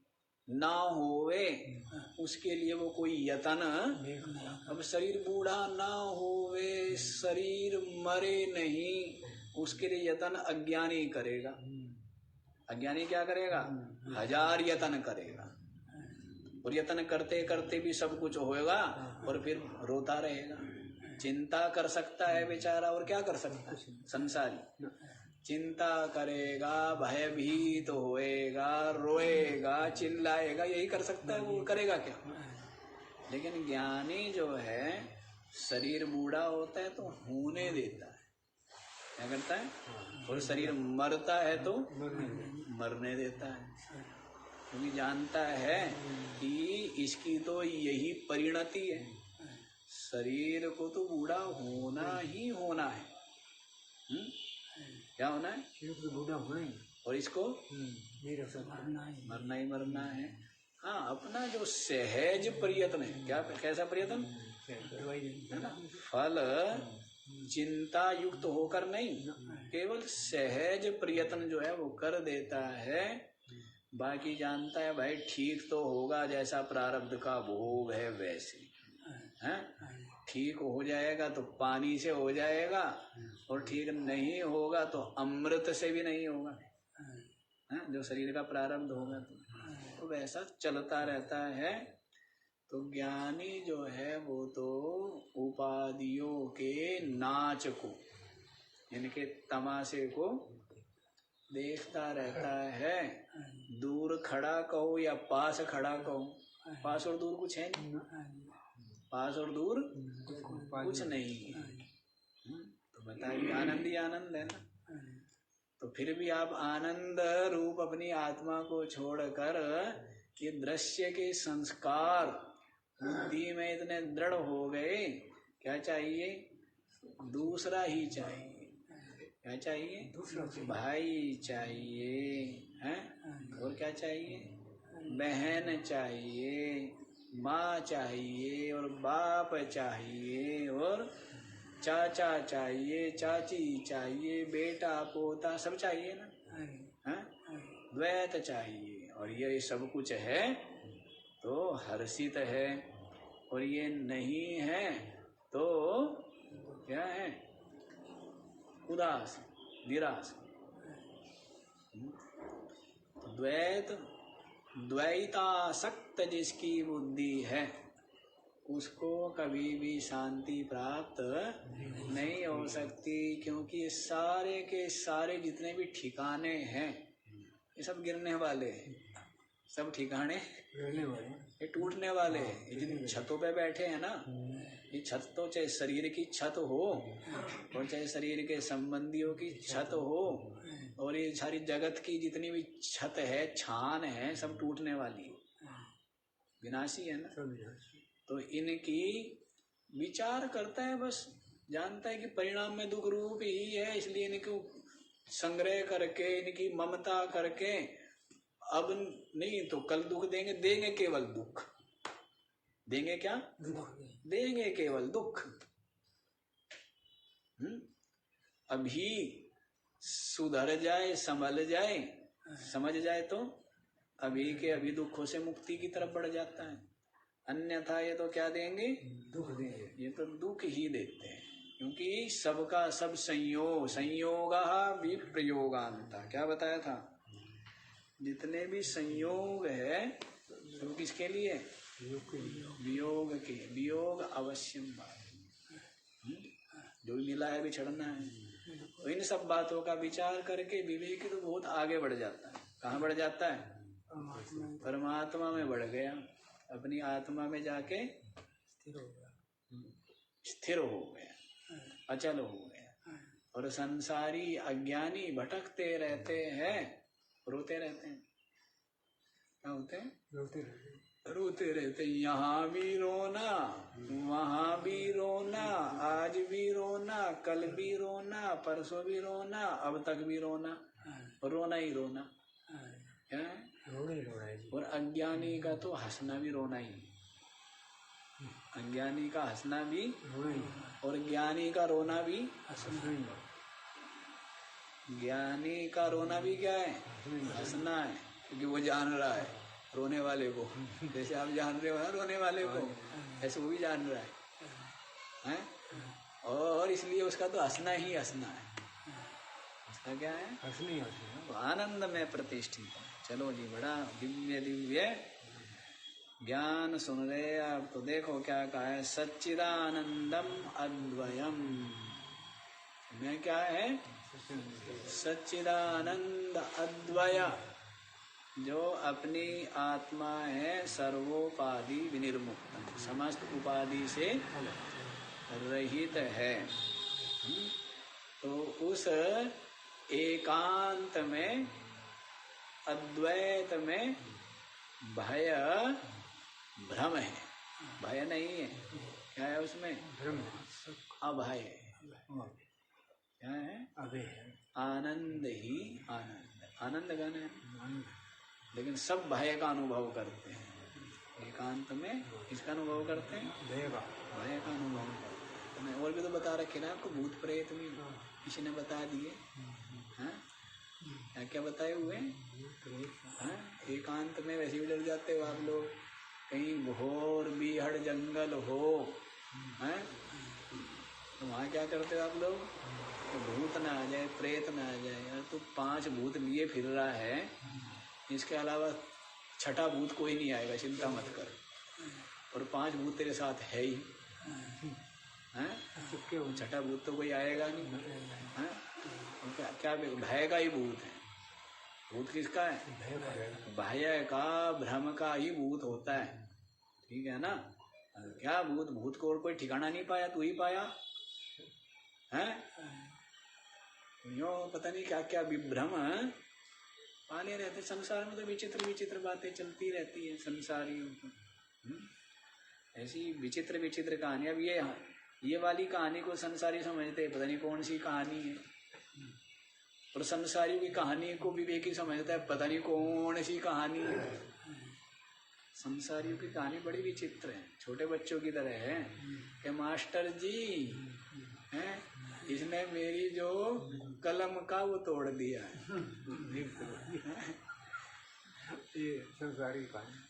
ना होवे उसके लिए वो कोई यतन। अब शरीर बूढ़ा ना होवे, शरीर मरे नहीं, उसके लिए यतन अज्ञानी करेगा। अज्ञानी क्या करेगा? 1000 यतन करेगा, और यतन करते करते भी सब कुछ होएगा और फिर रोता रहेगा। चिंता कर सकता है बेचारा, और क्या कर सकता है? संसारी चिंता करेगा, भयभीत होएगा, रोएगा, चिल्लाएगा, यही कर सकता है। वो करेगा क्या? लेकिन ज्ञानी जो है, शरीर बूढ़ा होता है तो होने देता है, क्या करता है? और शरीर मरता है तो मरने देता है, क्योंकि जानता है कि इसकी तो यही परिणति है, शरीर को तो बूढ़ा होना ही होना है। क्या होना है? बूढ़ा होना ही, और इसको नहीं रख सकता, मरना ही मरना है। हाँ, अपना जो सहज प्रयत्न है, क्या कैसा प्रयत्न है ना, फल चिंता युक्त होकर नहीं, केवल सहज प्रयत्न जो है वो कर देता है। बाकी जानता है भाई ठीक तो होगा, जैसा प्रारब्ध का भोग है वैसे है, ठीक हो जाएगा तो पानी से हो जाएगा, और ठीक नहीं होगा तो अमृत से भी नहीं होगा, है जो शरीर का प्रारब्ध होगा तो वैसा चलता रहता है। तो ज्ञानी जो है वो तो उपाधियों के नाच को, इनके तमाशे को देखता रहता है। दूर खड़ा कहो या पास खड़ा कहो, पास और दूर कुछ है नहीं, पास और दूर कुछ नहीं है। तो बताइए आनंद ही आनंद है ना। तो फिर भी आप आनंद रूप अपनी आत्मा को छोड़कर ये दृश्य के संस्कार बुद्धि में इतने दृढ़ हो गए, क्या चाहिए? दूसरा ही चाहिए। क्या चाहिए? भाई चाहिए, हैं? और क्या चाहिए? बहन चाहिए, माँ चाहिए, और बाप चाहिए, और चाचा चाहिए, चाची चाहिए, बेटा पोता सब चाहिए ना, हैं? द्वैत चाहिए, और ये सब कुछ है तो हर्षित है, और ये नहीं है तो क्या है? उदास, निराश। द्वैत, द्वैतासक्त जिसकी बुद्धि है उसको कभी भी शांति प्राप्त नहीं हो सकती, क्योंकि सारे के सारे जितने भी ठिकाने हैं ये सब गिरने वाले हैं, सब ठिकाने ये टूटने वाले हैं। ये जिन छतों पे बैठे हैं ना, ये छत तो चाहे शरीर की छत हो और चाहे शरीर के संबंधियों की छत हो, और ये सारी जगत की जितनी भी छत है, छान है, सब टूटने वाली है, विनाशी है ना। तो इनकी विचार करता है, बस जानता है कि परिणाम में दुख रूप ही है, इसलिए इनको संग्रह करके, इनकी ममता करके अब नहीं तो कल दुख देंगे, देंगे केवल दुख, देंगे क्या? देंगे केवल दुख। अभी सुधर जाए, संभल जाए, समझ जाए तो अभी के अभी दुखों से मुक्ति की तरफ बढ़ जाता है। अन्यथा ये तो क्या देंगे? दुख देंगे, ये तो दुख ही देते हैं, क्योंकि सबका सब संयोग, संयोग विप्रयोगांता, क्या बताया था? जितने भी संयोग है तो किसके लिए? वियोग के, वियोग अवश्यम बात, जो मिला है बिछड़ना है। तो इन सब बातों का विचार करके विवेकी तो बहुत आगे बढ़ जाता है। कहाँ बढ़ जाता है? परमात्मा में बढ़ गया, अपनी आत्मा में जाके स्थिर हो गया, अचल हो गया। और संसारी अज्ञानी भटकते रहते हैं, रोते रहते हैं। क्या होते हैं? रोते रहते, यहाँ भी रोना, वहाँ भी रोना, आज भी रोना, कल भी रोना, परसों भी रोना, अब तक भी रोना, रोना ही रोना। क्या है? रोना ही रोना है। और अज्ञानी का तो हंसना भी रोना ही, अज्ञानी का हंसना भी रोना ही, और ज्ञानी का रोना भी हंसना ही। ज्ञानी का रोना भी क्या है? हंसना है, क्योंकि वो जान रहा है रोने वाले को, जैसे आप जान रहे हो ना रोने वाले को, ऐसे वो भी जान रहा है, और इसलिए उसका तो हंसना ही हंसना है। उसका क्या है? हंसनी हंसना, तो आनंद में प्रतिष्ठित है। चलो जी, बड़ा दिव्य दिव्य ज्ञान सुन रहे आप। तो देखो क्या कहा है, सच्चिदानंदम अद्वयम में क्या है? सच्चिदानंद अद्वय, जो अपनी आत्मा है सर्वोपाधि विनिर्मुक्त, समस्त उपाधि से रहित है। तो उस एकांत में, अद्वैत में भय भ्रम है, भय नहीं है। क्या है उसमें? भ्रम, अभय है। क्या है? अभय, आनंद ही आनंद, आनंद गाना है, लेकिन सब भय का अनुभव करते हैं। एकांत में किसका अनुभव करते हैं? भय का अनुभव करते हैं। और भी तो बता रखे ना आपको, भूत प्रेत भी किसी ने बता दिए। क्या क्या बताए हुए? एकांत में वैसे भी डर जाते हो आप लोग, कहीं घोर बीहड़ जंगल हो, हैं तो वहाँ क्या करते हो आप लोग? तो भूत ना आ जाए, प्रेत ना आ जाए। यार तू 5 भूत लिए फिर रहा है, इसके अलावा छठा भूत कोई नहीं आएगा, चिंता मत कर। और 5 भूत तेरे साथ है ही, हैं? छठा भूत तो कोई आएगा नहीं, हैं? क्या क्या भय का ही भूत है। भूत किसका है? भय का, भ्रम का ही भूत होता है। ठीक है ना? क्या भूत? भूत को और कोई ठिकाना नहीं पाया, तू ही पाया है। यो पता नहीं क्या क्या विभ्रम पाने रहते संसार में। तो विचित्र विचित्र बातें चलती रहती है संसारियों की। ऐसी विचित्र विचित्र कहानी। अब ये वाली कहानी को संसारी समझते, पता नहीं कौन सी कहानी है। और संसारियों की कहानी को विवेकी समझता है, पता नहीं कौन सी कहानी है। संसारियों की कहानी बड़ी विचित्र है, छोटे बच्चों की तरह है कि मास्टर जी हैं, इसने मेरी जो कलम का वो तोड़ दिया है। ये संसारी कहानी।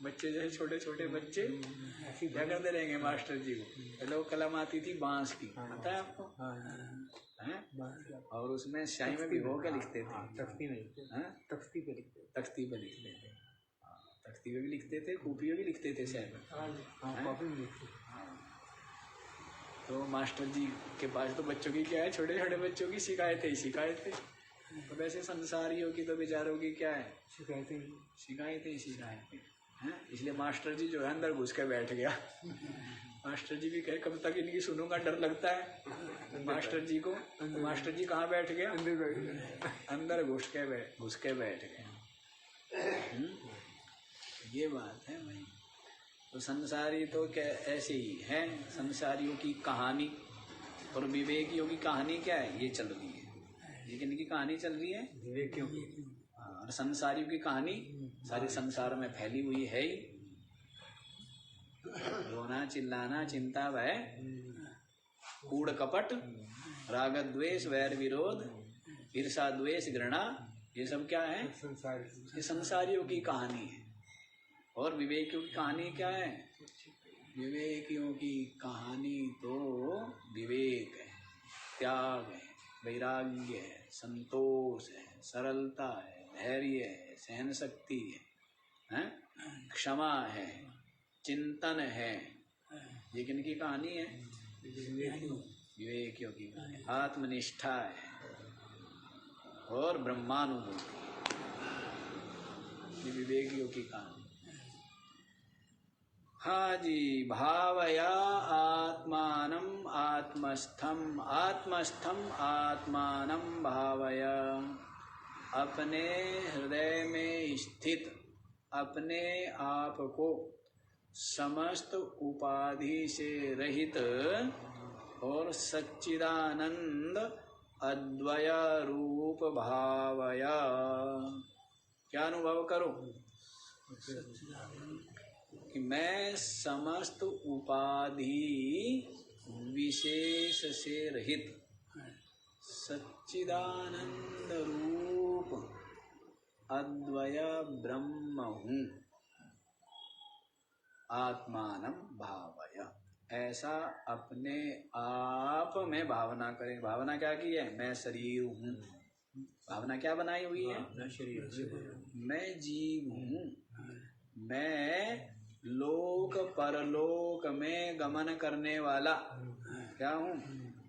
बच्चे जैसे छोटे छोटे बच्चे क्या करते रहेंगे मास्टर जी को? पहले वो कलम आती थी बांस की, पता है आपको? हैं? और उसमें स्याही में भिगो के लिखते थे। तख्ती में, तख्ती पे लिखते थे। तख्ती पे लिखते थे, तख्ती पे भी लिखते थे, कॉपी पे भी लिखते थे स्याही में। कॉपी में लिखते थे। तो मास्टर जी के पास तो बच्चों की क्या है, छोटे छोटे बच्चों की शिकायतें ही शिकायतें। तो वैसे संसारियों की तो बेचारों की क्या है? शिकायतें ही शिकायतें हैं। इसलिए मास्टर जी जो है अंदर घुस के बैठ गया। मास्टर जी भी कहे कब तक इनकी सुनूंगा, डर लगता है मास्टर जी को। तो मास्टर जी कहाँ बैठ गया? अंदर घुस के बैठ गए। ये बात है भाई। तो संसारी तो क्या ऐसे ही है, संसारियों की कहानी। और विवेकियों की कहानी क्या है? ये चल रही है। लेकिन इनकी कहानी चल रही है विवेकियों की। और संसारियों की कहानी सारे संसार में फैली हुई है ही। रोना चिल्लाना चिंता भय कूड़ कपट राग द्वेष वैर विरोध ईर्षा द्वेष घृणा, ये सब क्या है? ये संसारियों की कहानी है। और विवेकियों की कहानी क्या है? विवेकियों की कहानी तो विवेक है, त्याग है, वैराग्य है, संतोष है, सरलता है, धैर्य है, सहन शक्ति है, क्षमा है, चिंतन है। ये किनकी कहानी है? विवेकियों की कहानी। आत्मनिष्ठा है और ब्रह्मानुभूति, ये विवेकियों की कहानी। हाँ जी। भावया आत्मानम आत्मस्थम, आत्मस्थम आत्मानम भावया। अपने हृदय में स्थित अपने आप को समस्त उपाधि से रहित और सच्चिदानंद अद्वय रूप भावया। क्या अनुभव करो? कि मैं समस्त उपाधि विशेष से रहित सच्चिदानंद रूप अद्वय ब्रह्म हूँ। आत्मानं भावया, ऐसा अपने आप में भावना करें। भावना क्या की है? मैं शरीर हूँ। भावना क्या बनाई हुई है? मैं जीव हूँ। मैं लोक परलोक में गमन करने वाला क्या हूँ?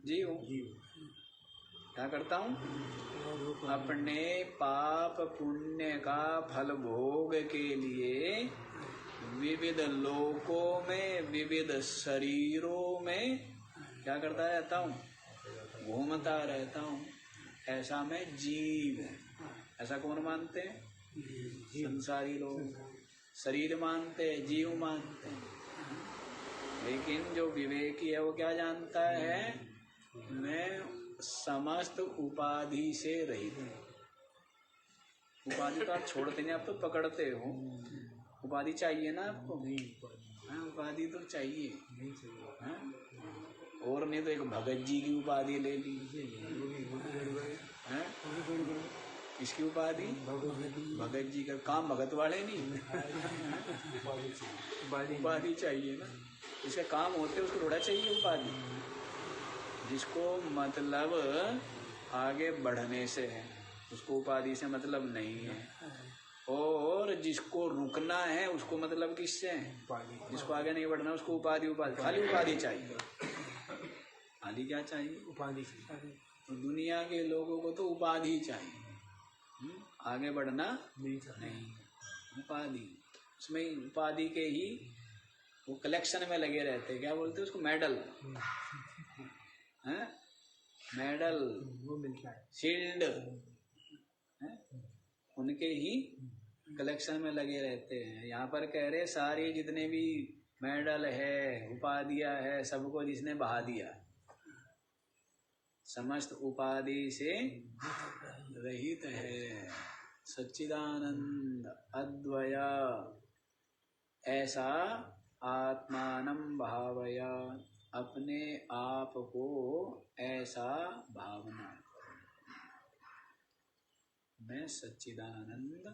जीव हूँ। क्या करता हूँ? अपने पाप पुण्य का फल भोग के लिए विविध लोकों में विविध शरीरों में क्या करता रहता हूँ? घूमता रहता हूँ, ऐसा मैं जीव हूँ। ऐसा कौन मानते हैं? संसारी लोग शरीर मानते हैं, जीव मानते हैं। लेकिन जो विवेकी है वो क्या जानता है? मैं समस्त उपाधि से रहित हूँ। उपाधि तो आप छोड़ते नहीं, आप तो पकड़ते हो। उपाधि चाहिए ना आपको? हाँ, उपाधि तो चाहिए। हाँ? और नहीं तो एक भगत जी की उपाधि ले ली। इसकी उपाधि भगत जी का काम भगत वाले नहीं। उपाधि चाहिए ना, इसके काम होते उसको थोड़ा चाहिए उपाधि। जिसको मतलब आगे बढ़ने से है उसको उपाधि से मतलब नहीं है, और जिसको रुकना है उसको मतलब किससे है? जिसको आगे नहीं बढ़ना उसको उपाधि खाली उपाधि चाहिए। खाली क्या चाहिए? उपाधि। तो दुनिया के लोगों को तो उपाधि चाहिए, आगे बढ़ना नहीं। उपाधि, उसमें उपाधि के ही वो कलेक्शन में लगे रहते हैं। क्या बोलते हैं उसको? मेडल। मेडल, वो मिलता है, शील्ड, उनके ही कलेक्शन में लगे रहते हैं। यहाँ पर कह रहे सारे जितने भी मेडल है, उपाधियां है, सबको जिसने बहा दिया, समस्त उपाधि से रहित है, सच्चिदानंद अद्वय, ऐसा आत्मानं भावया, अपने आप को ऐसा भावना। मैं सच्चिदानंद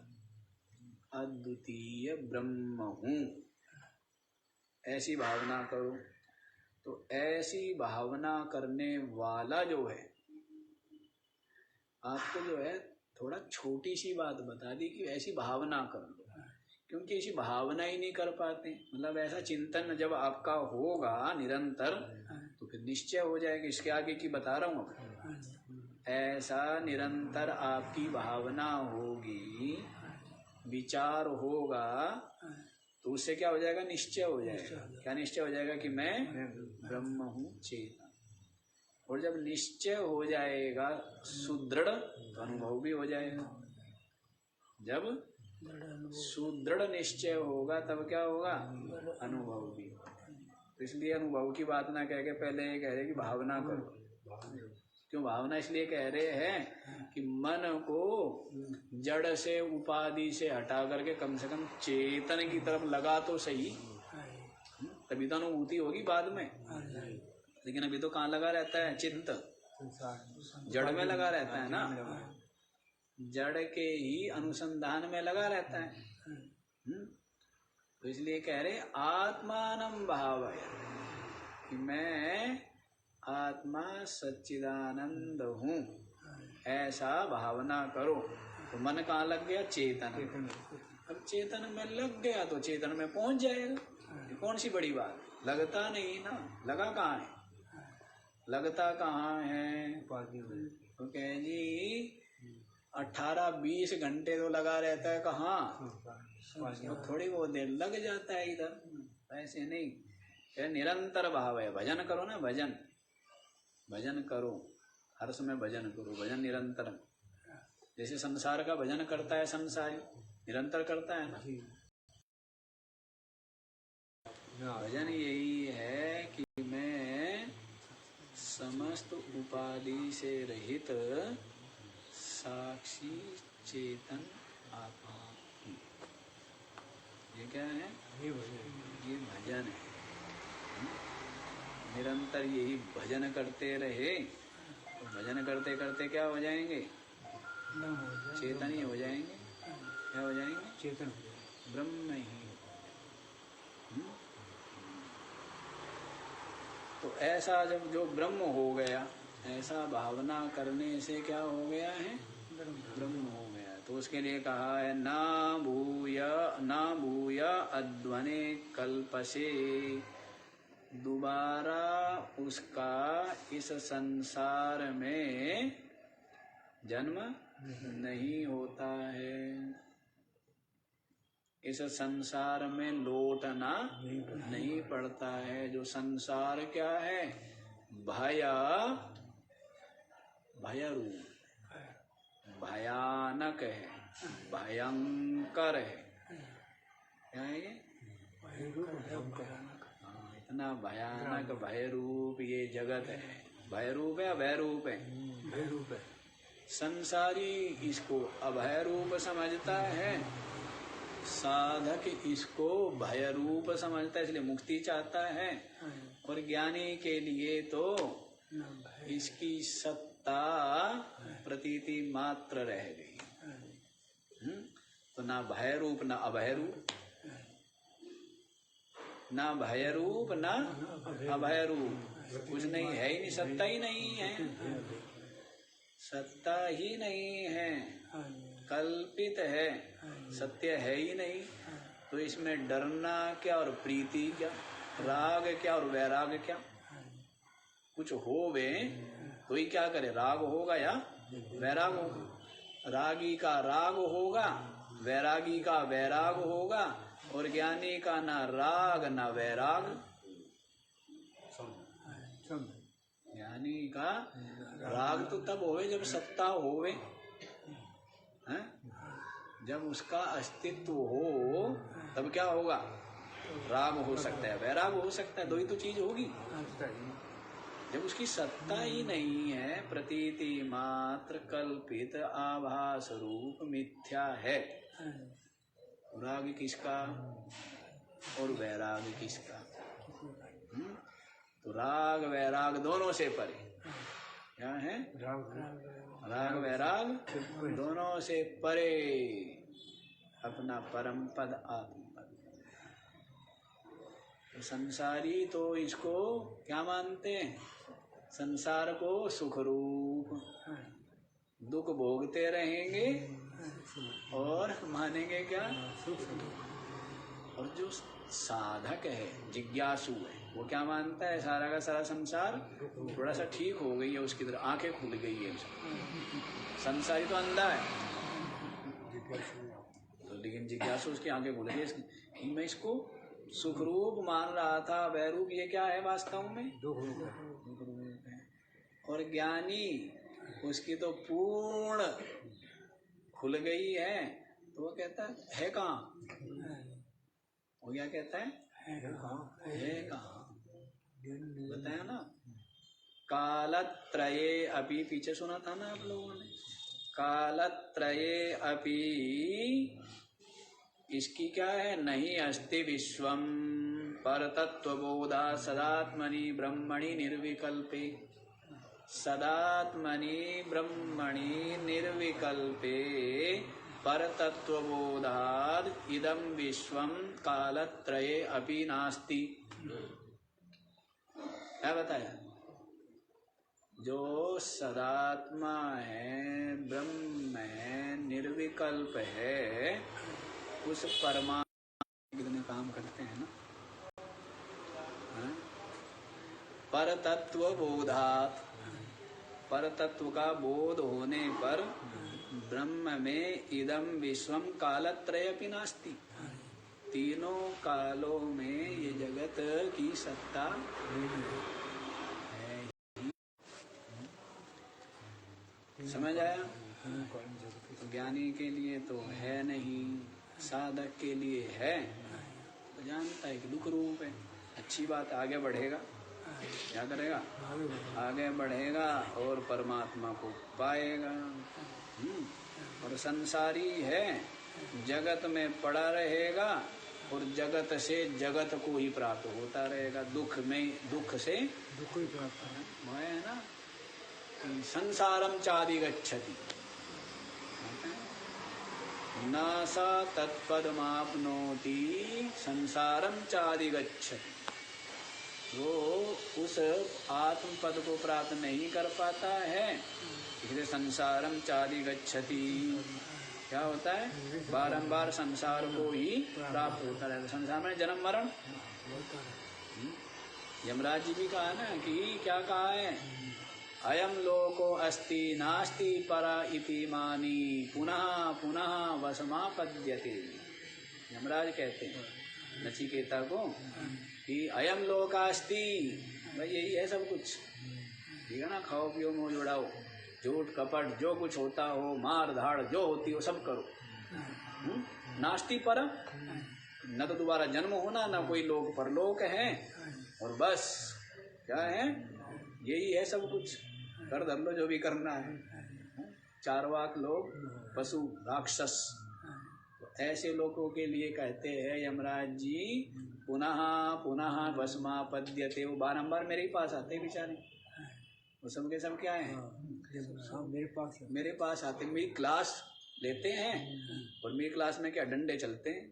अद्वितीय ब्रह्म हूँ, ऐसी भावना करो। तो ऐसी भावना करने वाला जो है, आपको जो है थोड़ा छोटी सी बात बता दी कि ऐसी भावना करो, क्योंकि ऐसी भावना ही नहीं कर पाते। मतलब ऐसा चिंतन जब आपका होगा निरंतर तो फिर निश्चय हो जाएगा। इसके आगे की बता रहा हूँ। ऐसा निरंतर आपकी भावना होगी, विचार होगा, तो उससे क्या हो जाएगा? निश्चय हो जाएगा। क्या निश्चय हो जाएगा? कि मैं ब्रह्म हूँ, चेतन। और जब निश्चय हो जाएगा सुदृढ़, तो अनुभव भी हो जाएगा। जब सुदृढ़ निश्चय होगा तब क्या होगा? अनुभव भी। तो इसलिए अनुभव की बात ना कह के पहले ये कह रहे कि भावना करो। क्यों भावना? इसलिए कह रहे हैं कि मन को जड़ से, उपाधि से हटा करके कम से कम चेतन की तरफ लगा तो सही, तभी तो अनुभूति होगी बाद में। लेकिन अभी तो कहाँ लगा रहता है? चित्त जड़ में लगा रहता है ना, जड़ के ही अनुसंधान में लगा रहता है। तो इसलिए कह रहे आत्मानं भावय, कि मैं आत्मा सच्चिदानंद हूँ, ऐसा भावना करो। तो मन कहाँ लग गया? चेतन। अब चेतन में लग गया तो चेतन में पहुंच जाएगा। ये कौन सी बड़ी बात? लगता नहीं ना, लगा कहाँ है? लगता कहाँ है? तो कह जी 18-20 घंटे तो लगा रहता है कहाँ? तो थोड़ी बहुत देर लग जाता है इधर, ऐसे नहीं। निरंतर भाव है। भजन करो ना, भजन भजन करो, हर समय भजन करो। भजन निरंतर, जैसे संसार का भजन करता है संसारी, निरंतर करता है ना। भजन यही है कि मैं समस्त उपाधि से रहित साक्षी चेतन आत्मा हूँ। ये क्या है? ये भजन है। निरंतर यही भजन करते रहे तो भजन करते करते क्या हो जाएंगे? चेतन ही हो जाएंगे। क्या हो जाएंगे? चेतन, ब्रह्म ही। तो ऐसा जब जो ब्रह्म हो गया, ऐसा भावना करने से क्या हो गया है? ब्रह्म हो गया। तो उसके लिए कहा है ना भूय अध्वने कल्पसे, दोबारा उसका इस संसार में जन्म नहीं होता है। इस संसार में लौटना नहीं पड़ता है। जो संसार क्या है? भय भय रूप, भयानक है, भयंकर है। क्या है ये? इतना भयानक भय रूप ये जगत है। भय रूप है, अभय रूप है? भय रूप है। संसारी इसको अभय रूप समझता है, साधक इसको भय रूप समझता है, इसलिए मुक्ति चाहता है। और ज्ञानी के लिए तो इसकी सत्ता प्रतीति मात्र रह गई। तो ना भय रूप ना अभय रूप, ना भय रूप ना अभय रूप, कुछ नहीं है ही नहीं, सत्ता ही नहीं है, सत्ता ही नहीं है, कल्पित है, सत्य है ही नहीं। तो इसमें डरना क्या और प्रीति क्या, राग क्या और वैराग क्या? कुछ होवे तो ही क्या करे, राग होगा या वैराग होगा? रागी का राग होगा, वैरागी का वैराग होगा, और ज्ञानी का ना राग ना वैराग। ज्ञानी का राग तो तब होवे जब सत्ता होवे, हैं? जब उसका अस्तित्व हो तब क्या होगा, राग हो सकता है, वैराग हो सकता है, दो ही तो चीज होगी। जब उसकी सत्ता ही नहीं है, प्रतीति मात्र कल्पित आभास रूप मिथ्या है, राग किसका और वैराग किसका? तो राग वैराग दोनों से परे क्या है? राग वैराग दोनों से परे अपना परम पद आत्म पद। तो संसारी तो इसको क्या मानते हैं? संसार को सुख रूप, दुख भोगते रहेंगे और मानेंगे क्या? और जो साधक है, जिज्ञासु है, वो क्या मानता है? सारा का सारा संसार थोड़ा सा ठीक हो गई है, उसकी तरफ आंखें खुल गई है। संसारी तो अंधा है, तो लेकिन जिज्ञासु उसकी आंखें खुल गई, मैं इसको सुख रूप मान रहा था, वैरूप ये क्या है वास्तव में? दुख रूप है। और ज्ञानी उसकी तो पूर्ण खुल गई है, तो वो कहता है कहाँ? वो क्या कहता है? है कहाँ? बताया ना, कालत्रये अपि, पीछे सुना था ना आप लोगों ने, कालत्रये अपि इसकी क्या है? नहीं अस्ति विश्वम परतत्वबोधा सदात्मनि ब्रह्मणि निर्विकल्पे, सदात्मनि ब्रह्मणि निर्विकल्पे परतत्वबोधाद् इदं विश्वं कालत्रये अपि नास्ति। क्या बताया? जो सदात्मा है, ब्रह्म है, निर्विकल्प है, उस परमात्मा कितने काम करते हैं ना, परतत्व बोधात्, परतत्व का बोध होने पर ब्रह्म में इदम विश्वम कालत्रयपि नास्ति, तीनों कालों में ये जगत की सत्ता है। समझ आया? तो ज्ञानी के लिए तो है नहीं, साधक के लिए है, तो जानता है कि दुख रूप है। अच्छी बात, आगे बढ़ेगा, क्या करेगा? आगे बढ़ेगा और परमात्मा को पाएगा। और संसारी है, जगत में पड़ा रहेगा और जगत से जगत को ही प्राप्त होता रहेगा, दुख में दुख से दुख ही प्राप्त है ना। संसारम चादिगच्छति न सा तत्पदमाप्नोति संसारम चादिगच्छति, वो उस आत्म पद को प्राप्त नहीं कर पाता है, इसलिए संसारम चादिगच्छति। क्या होता है? बारंबार संसार को ही प्राप्त होता रहता। संसार में जन्म मरण। यमराज जी भी कहा ना कि क्या कहा है? अयम लोको अस्ति नास्ति परा इति मानी पुनः पुनः वसमापद्यते। यमराज कहते हैं नचिकेता को कि अयम लोक अस्ति, भाई यही है सब कुछ, ठीक है ना, खाओ पियो मौज उड़ाओ, झूठ कपट जो कुछ होता हो, मार धाड़ जो होती हो सब करो। नास्ति परम, न तो दोबारा जन्म होना, न कोई लोक परलोक है, और बस क्या है, यही है सब कुछ, कर धर लो जो भी करना है। चारवाक लोग, पशु, राक्षस, तो ऐसे लोगों के लिए कहते हैं यमराज जी, पुनः पुनः भस्मापद्यते। वो बारंबार मेरे ही पास आते बेचारे, वो सब के सब क्या है, मेरे पास आते, मेरी क्लास लेते हैं, और मेरी क्लास में क्या डंडे चलते हैं।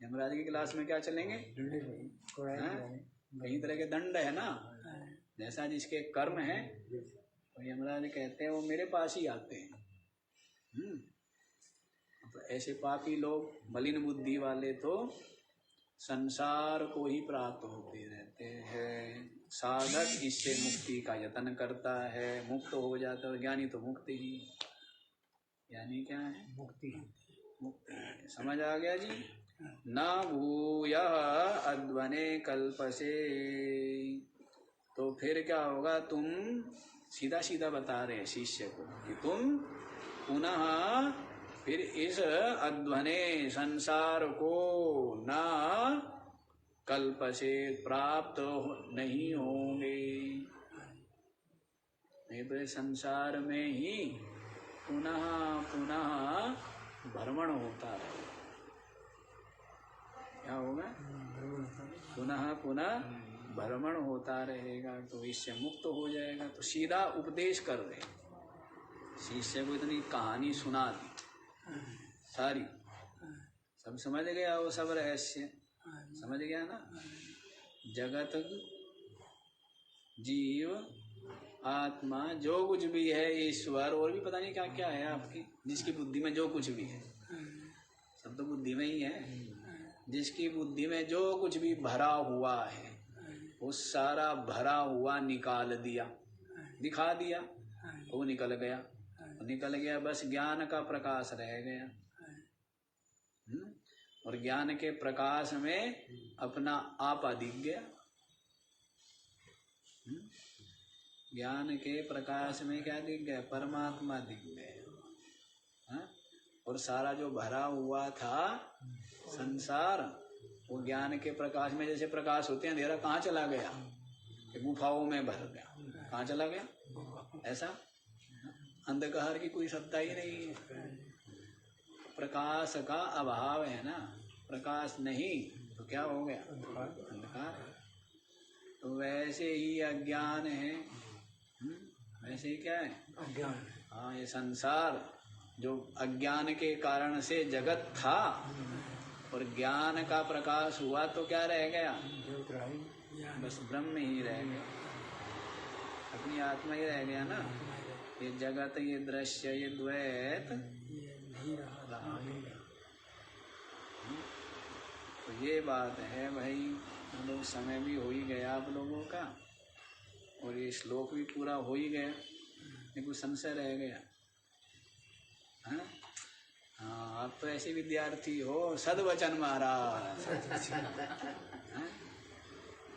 यमराज की क्लास में क्या चलेंगे, कई तरह के दंड है ना, जैसा जिसके कर्म है, तो यमराज कहते हैं वो मेरे पास ही आते हैं। तो ऐसे पापी लोग, मलिन बुद्धि वाले तो संसार को ही प्राप्त होते रहते हैं। साधक इससे मुक्ति का यत्न करता है, मुक्त हो जाता है। ज्ञानी तो मुक्त ही, ज्ञानी क्या है, मुक्ति, मुक्ति। समझ आ गया जी। न भूयः अध्वने कल्पसे, तो फिर क्या होगा, तुम सीधा सीधा बता रहे हैं शिष्य को कि तुम पुनः फिर इस अध्वने संसार को न कल्प से प्राप्त नहीं होंगे, नहीं तो संसार में ही पुनः पुनः भ्रमण होता रहेगा। क्या होगा, पुनः पुनः भ्रमण होता रहेगा, तो इससे मुक्त हो जाएगा। तो सीधा उपदेश कर रहे, शिष्य को इतनी कहानी सुना दी सारी, सब समझ गया, वो सब रहस्य समझ गया ना। जगत, जीव, आत्मा, जो कुछ भी है, ईश्वर, और भी पता नहीं क्या क्या है आपकी, जिसकी बुद्धि में जो कुछ भी है, सब तो बुद्धि में ही है। जिसकी बुद्धि में जो कुछ भी भरा हुआ है, वो सारा भरा हुआ निकाल दिया, दिखा दिया, वो निकल गया, वो निकल गया, बस ज्ञान का प्रकाश रह गया। और ज्ञान के प्रकाश में अपना आपा दिख गया। ज्ञान के प्रकाश में क्या दिख गया, परमात्मा दिख गया। और सारा जो भरा हुआ था संसार, वो ज्ञान के प्रकाश में जैसे प्रकाश होते हैं, अंधेरा कहाँ चला गया, गुफाओं में भर गया। कहाँ चला गया, ऐसा अंधकार की कोई सत्ता ही नहीं है। प्रकाश का अभाव है ना, प्रकाश नहीं तो क्या हो गया, अंधकार। तो वैसे ही अज्ञान है, वैसे ही क्या है, अज्ञान। हाँ, ये संसार जो अज्ञान के कारण से जगत था, और ज्ञान का प्रकाश हुआ तो क्या रह गया, बस ब्रह्म ही रह गया, अपनी आत्मा ही रह गया ना। ये जगत, ये दृश्य, ये द्वैत रहा। तो ये बात है भाई। हम लोग, समय भी हो ही गया आप लोगों का, और ये श्लोक भी पूरा हो ही गया। ये कुछ संशय रह गया? हाँ, आप तो ऐसे विद्यार्थी हो, सद्वचन महाराज।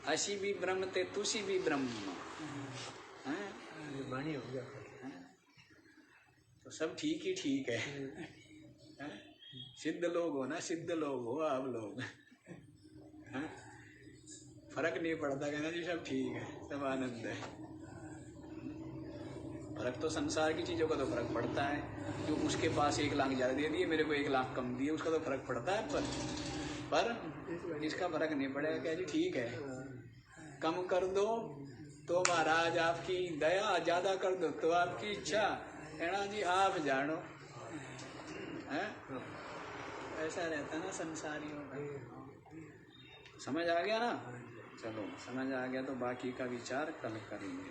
असी भी ब्रह्म ते तुसी भी ब्रह्म, वाणी हो गया। तो सब ठीक ही ठीक है। सिद्ध लोग हो ना, सिद्ध लोग हो आप लोग। फर्क नहीं पड़ता, कहना जी सब ठीक है, सब आनंद है। फर्क तो संसार की चीजों का तो फर्क पड़ता है। जो उसके पास 1 लाख ज्यादा दे दिए, मेरे को 1 लाख कम दिए, उसका तो फर्क पड़ता है। पर इसका फर्क नहीं पड़ेगा। क्या जी ठीक है, कम कर दो तो महाराज आपकी दया, ज्यादा कर दो तो आपकी इच्छा, कहना जी आप जानो है। ऐसा रहता ना संसारियों का। समझ आ गया ना? चलो, समझ आ गया तो बाकी का विचार कल करेंगे।